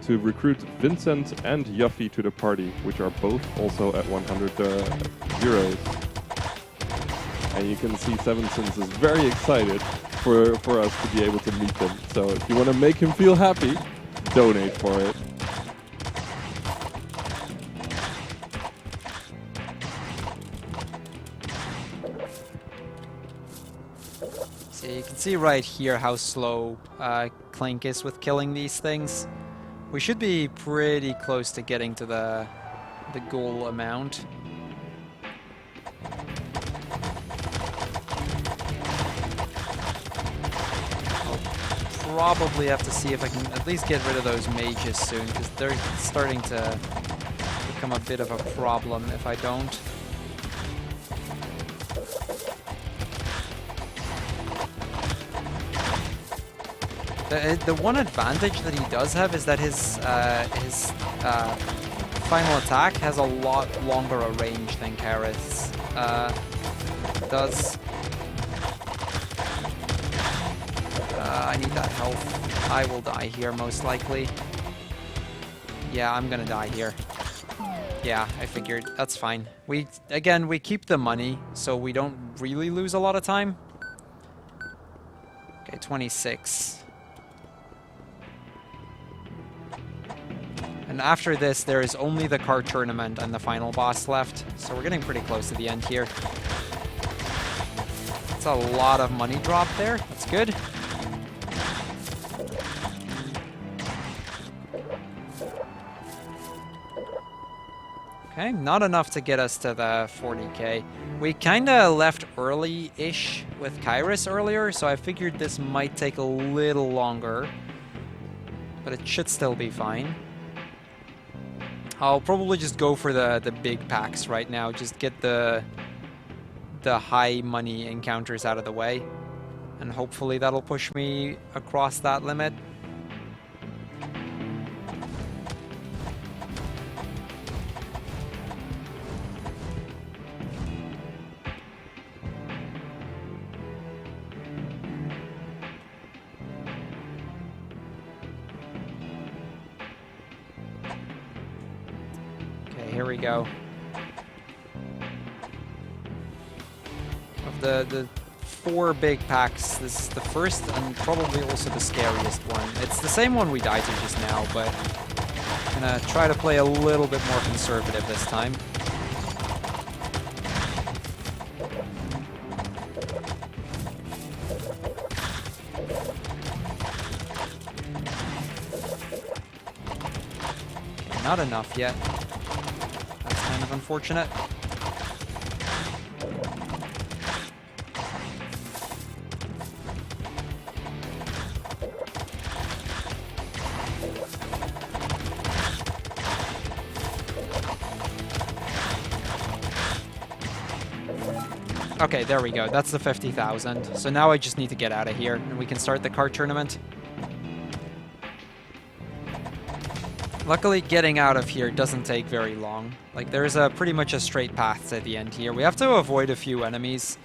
to recruit Vincent and Yuffie to the party, which are both also at 100 euros. And you can see Seven Sins is very excited for us to be able to meet them. So if you want to make him feel happy, donate for it. So you can see right here how slow Clink is with killing these things. We should be pretty close to getting to the goal amount. I'll probably have to see if I can at least get rid of those mages soon, because they're starting to become a bit of a problem if I don't. The one advantage that he does have is that his final attack has a lot longer a range than Kareth's does. I need that health. I will die here most likely. Yeah, I'm gonna die here. Yeah, I figured. That's fine. We keep the money, so we don't really lose a lot of time. Okay, 26. And after this, there is only the card tournament and the final boss left. So we're getting pretty close to the end here. That's a lot of money drop there. That's good. Okay, not enough to get us to the 40k. We kind of left early-ish with Kairos earlier, so I figured this might take a little longer. But it should still be fine. I'll probably just go for the big packs right now. Just get the high money encounters out of the way. And hopefully that'll push me across that limit. Here we go. Of the 4 big packs, this is the first and probably also the scariest one. It's the same one we died to just now, but I'm gonna try to play a little bit more conservative this time. Okay, not enough yet. Kind of unfortunate. Okay, there we go. That's the 50,000. So now I just need to get out of here and we can start the card tournament. Luckily, getting out of here doesn't take very long. Like, there's pretty much a straight path to the end here. We have to avoid a few enemies,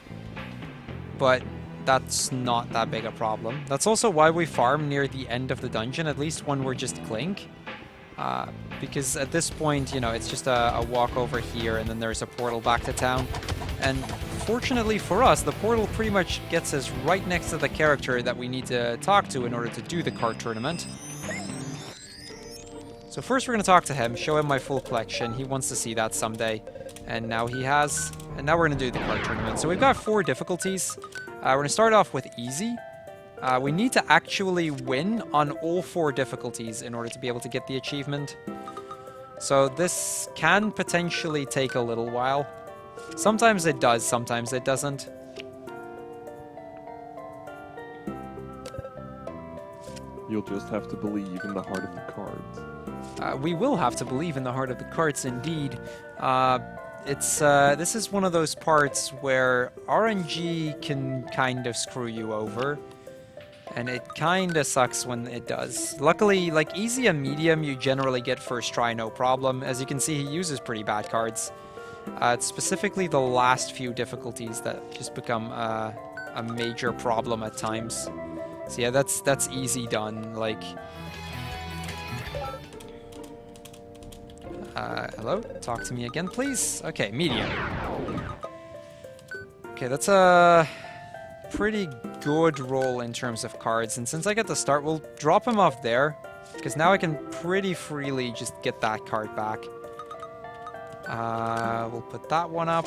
but that's not that big a problem. That's also why we farm near the end of the dungeon, at least when we're just Clink. Because at this point, you know, it's just a walk over here, and then there's a portal back to town. And fortunately for us, the portal pretty much gets us right next to the character that we need to talk to in order to do the card tournament. So first we're going to talk to him, show him my full collection. He wants to see that someday. And now he has. And now we're going to do the card tournament. So we've got 4 difficulties. We're going to start off with easy. We need to actually win on all 4 difficulties in order to be able to get the achievement. So this can potentially take a little while. Sometimes it does, sometimes it doesn't. You'll just have to believe in the heart of the cards. We will have to believe in the heart of the cards, indeed. This is one of those parts where RNG can kind of screw you over. And it kind of sucks when it does. Luckily, like easy and medium, you generally get first try, no problem. As you can see, he uses pretty bad cards. It's specifically the last few difficulties that just become a major problem at times. So yeah, that's easy done. Like, hello? Talk to me again, please. Okay, medium. Okay, that's a pretty good roll in terms of cards, and since I get the start, we'll drop him off there, because now I can pretty freely just get that card back. We'll put that one up.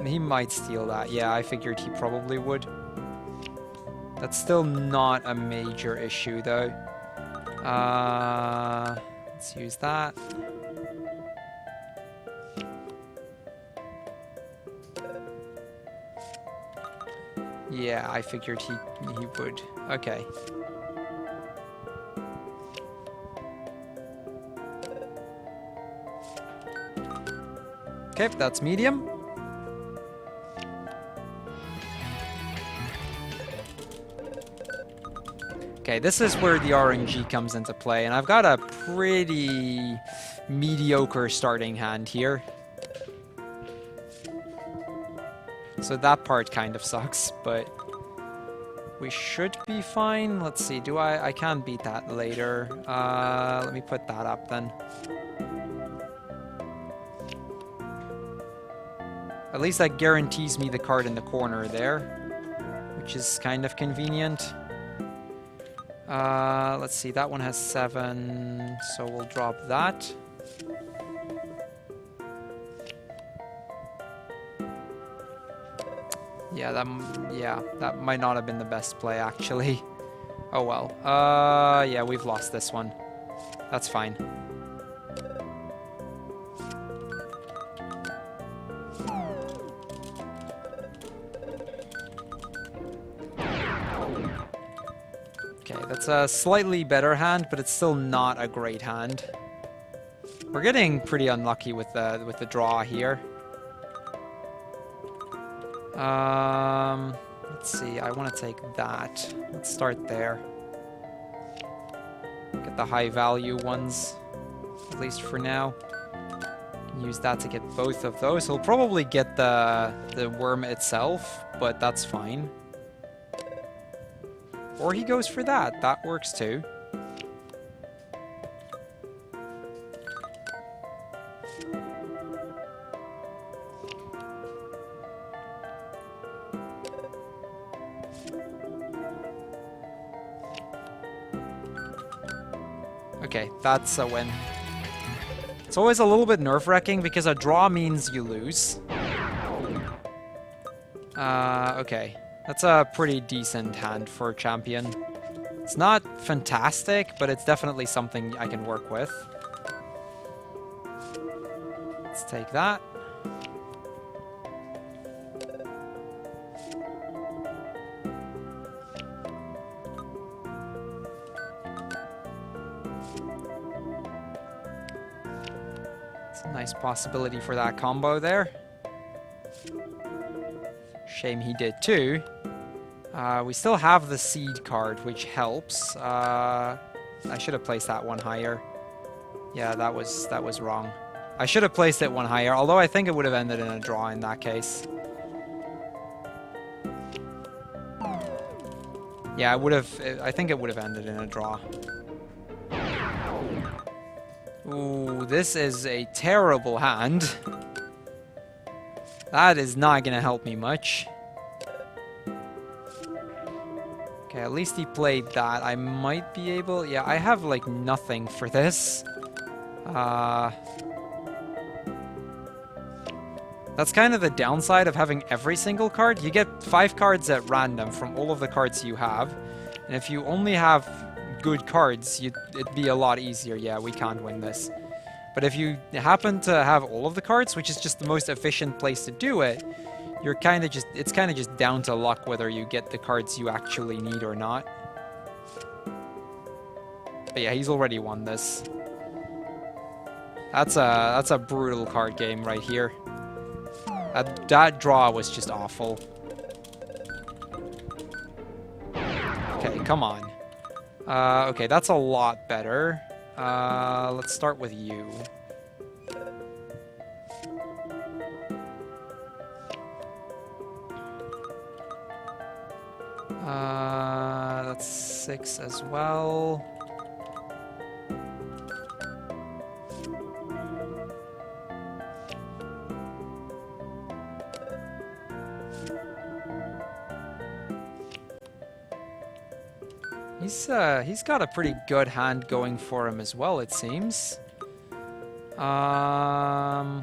He might steal that. Yeah, I figured he probably would. That's still not a major issue, though. Let's use that. Yeah, I figured he would. Okay. Okay, that's medium. Okay, this is where the RNG comes into play, and I've got a pretty mediocre starting hand here. So that part kind of sucks, but we should be fine. Let's see, I can beat that later. Let me put that up then. At least that guarantees me the card in the corner there, which is kind of convenient. Let's see, that one has 7, so we'll drop that. Yeah, that might not have been the best play, actually. Oh well. Yeah, we've lost this one. That's fine. Okay, that's a slightly better hand, but it's still not a great hand. We're getting pretty unlucky with the draw here. Let's see, I want to take that. Let's start there. Get the high value ones, at least for now. Can use that to get both of those. He'll probably get the worm itself, but that's fine. Or he goes for that. That works too. Okay, that's a win. It's always a little bit nerve-wracking because a draw means you lose. Okay. That's a pretty decent hand for a champion. It's not fantastic, but it's definitely something I can work with. Let's take that. It's a nice possibility for that combo there. Shame he did too. We still have the seed card, which helps. I should have placed that one higher. Yeah, that was wrong. I should have placed it one higher, although I think it would have ended in a draw in that case. Yeah, I think it would have ended in a draw. Ooh, this is a terrible hand. That is not going to help me much. Okay, at least he played that. I might be able... Yeah, I have, like, nothing for this. That's kind of the downside of having every single card. You get 5 cards at random from all of the cards you have. And if you only have good cards, it'd be a lot easier. Yeah, we can't win this. But if you happen to have all of the cards, which is just the most efficient place to do it, you're kind of just, it's kind of just down to luck whether you get the cards you actually need or not. But yeah, he's already won this. That's a brutal card game right here. That draw was just awful. Okay, come on. Okay, that's a lot better. Let's start with you. That's 6 as well. He's got a pretty good hand going for him as well, it seems. Let's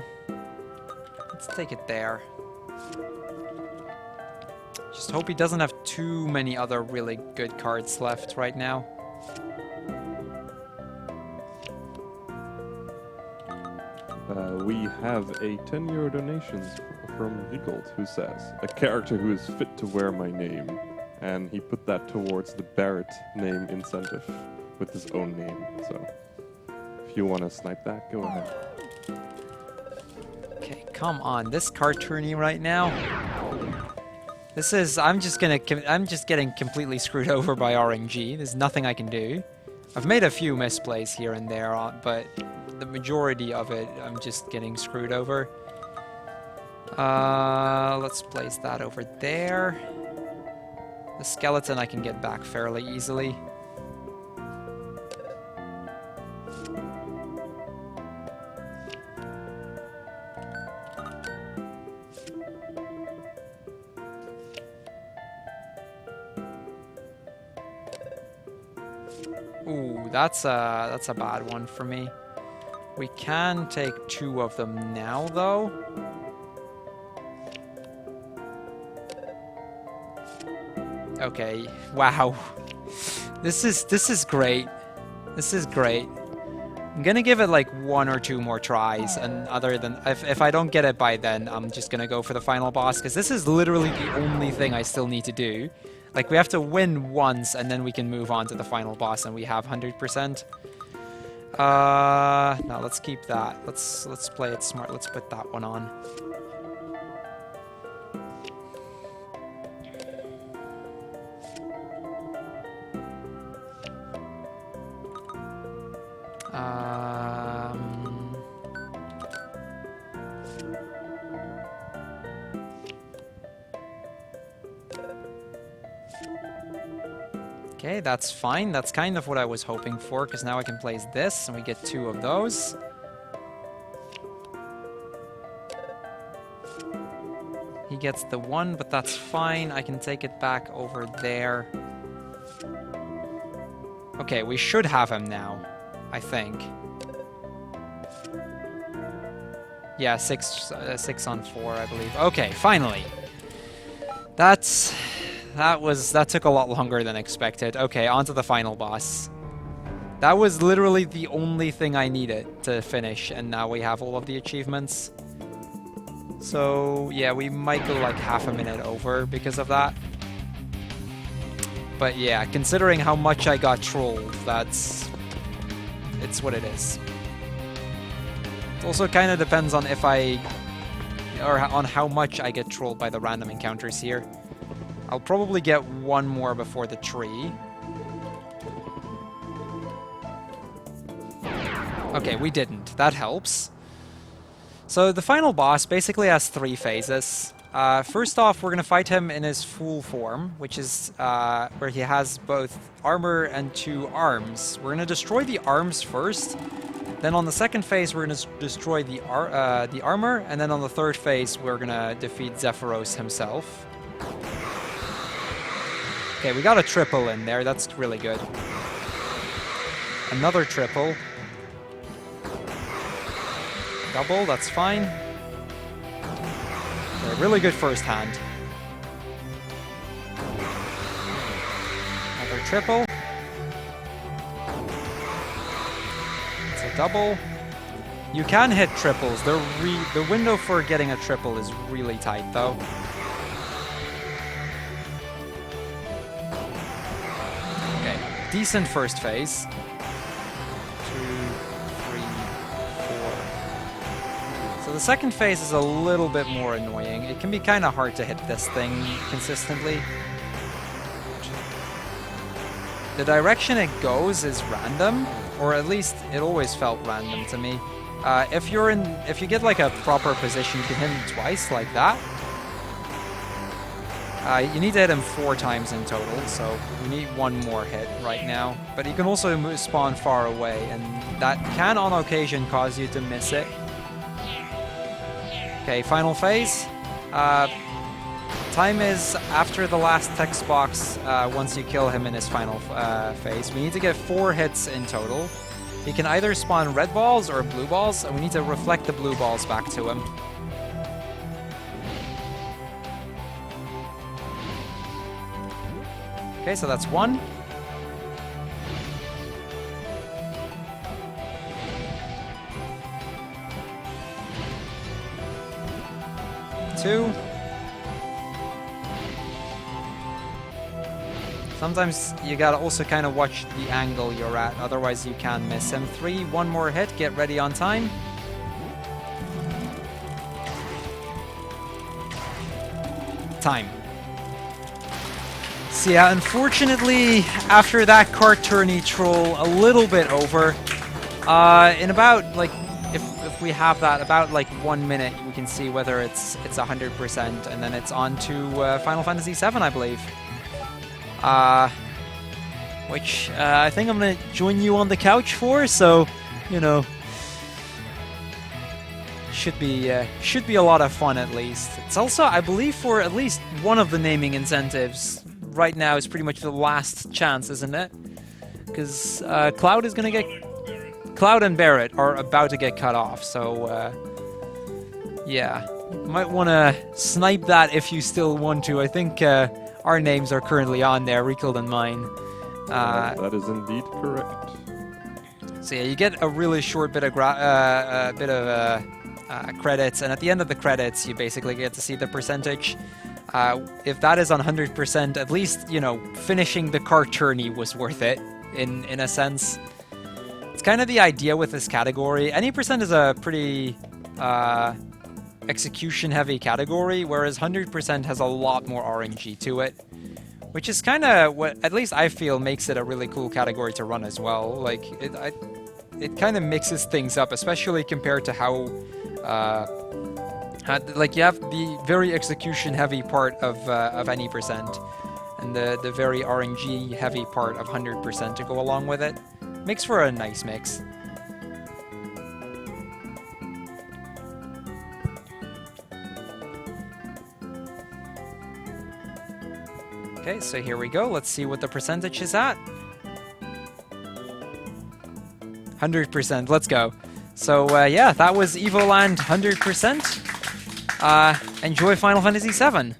take it there. Just hope he doesn't have too many other really good cards left right now. We have a 10 euro donation from Rigold, who says, a character who is fit to wear my name. And he put that towards the Barrett name incentive with his own name. So if you want to snipe that, go ahead. Okay, come on. This card tourney right now. This is, I'm just getting completely screwed over by RNG. There's nothing I can do. I've made a few misplays here and there, but the majority of it, I'm just getting screwed over. Let's place that over there. The skeleton I can get back fairly easily. Ooh, that's a bad one for me. We can take 2 of them now, though. Okay, wow. This is great. This is great. I'm gonna give it like 1 or 2 more tries, and other than if I don't get it by then, I'm just gonna go for the final boss, because this is literally the only thing I still need to do. Like, we have to win once, and then we can move on to the final boss, and we have 100%. No, let's keep that. Let's play it smart. Let's put that one on. Okay, that's fine. That's kind of what I was hoping for, because now I can place this, and we get 2 of those. He gets the 1, but that's fine. I can take it back over there. Okay, we should have him now, I think. Yeah, 6 on 4, I believe. Okay, finally. That took a lot longer than expected. Okay, on to the final boss. That was literally the only thing I needed to finish, and now we have all of the achievements. So, yeah, we might go like half a minute over because of that. But yeah, considering how much I got trolled, it's what it is. It also kind of depends on on how much I get trolled by the random encounters here. I'll probably get 1 more before the tree. Okay, we didn't. That helps. So the final boss basically has 3 phases. First off, we're going to fight him in his full form, which is where he has both armor and 2 arms. We're going to destroy the arms first. Then on the second phase, we're going to destroy the armor. And then on the third phase, we're going to defeat Zephyros himself. Okay, we got a triple in there. That's really good. Another triple. Double, that's fine. Okay, really good first hand. Another triple. It's a double. You can hit triples. The window for getting a triple is really tight, though. Okay, decent first phase. 2, 3, 4. So the second phase is a little bit more annoying. It can be kind of hard to hit this thing consistently. The direction it goes is random, or at least it always felt random to me. If you get like a proper position, you can hit him twice like that. You need to hit him 4 times in total, so you need 1 more hit right now. But you can also spawn far away, and that can on occasion cause you to miss it. Okay, final phase. Time is after the last text box once you kill him in his final phase. We need to get 4 hits in total. He can either spawn red balls or blue balls, and we need to reflect the blue balls back to him. Okay, so that's 1. 2. Sometimes you gotta also kind of watch the angle you're at, otherwise you can miss him. 3, 1 more hit, get ready on time. Time. So yeah, unfortunately, after that cart tourney troll, a little bit over. In about, like, if we have that, about like 1 minute, we can see whether it's 100%, and then it's on to Final Fantasy VII, I believe. Which I think I'm gonna join you on the couch for, so, you know, should be a lot of fun at least. It's also, I believe, for at least one of the naming incentives right now is pretty much the last chance, isn't it? Because Cloud is gonna get, Cloud and Barrett are about to get cut off, so yeah, might want to snipe that if you still want to. I think our names are currently on there, Riekeld and mine. That is indeed correct. So yeah, you get a really short bit of credits, and at the end of the credits, you basically get to see the percentage. If that is on 100%, at least, you know, finishing the cart tourney was worth it, in a sense. It's kind of the idea with this category. Any percent is a pretty execution-heavy category, whereas 100% has a lot more RNG to it, which is kind of what, at least I feel, makes it a really cool category to run as well. Like, it kind of mixes things up, especially compared to how, like, you have the very execution-heavy part of any percent, and the very RNG-heavy part of 100% to go along with it. Makes for a nice mix. Okay, so here we go. Let's see what the percentage is at. 100%. Let's go. So yeah, that was Evoland 100%. Enjoy Final Fantasy VII.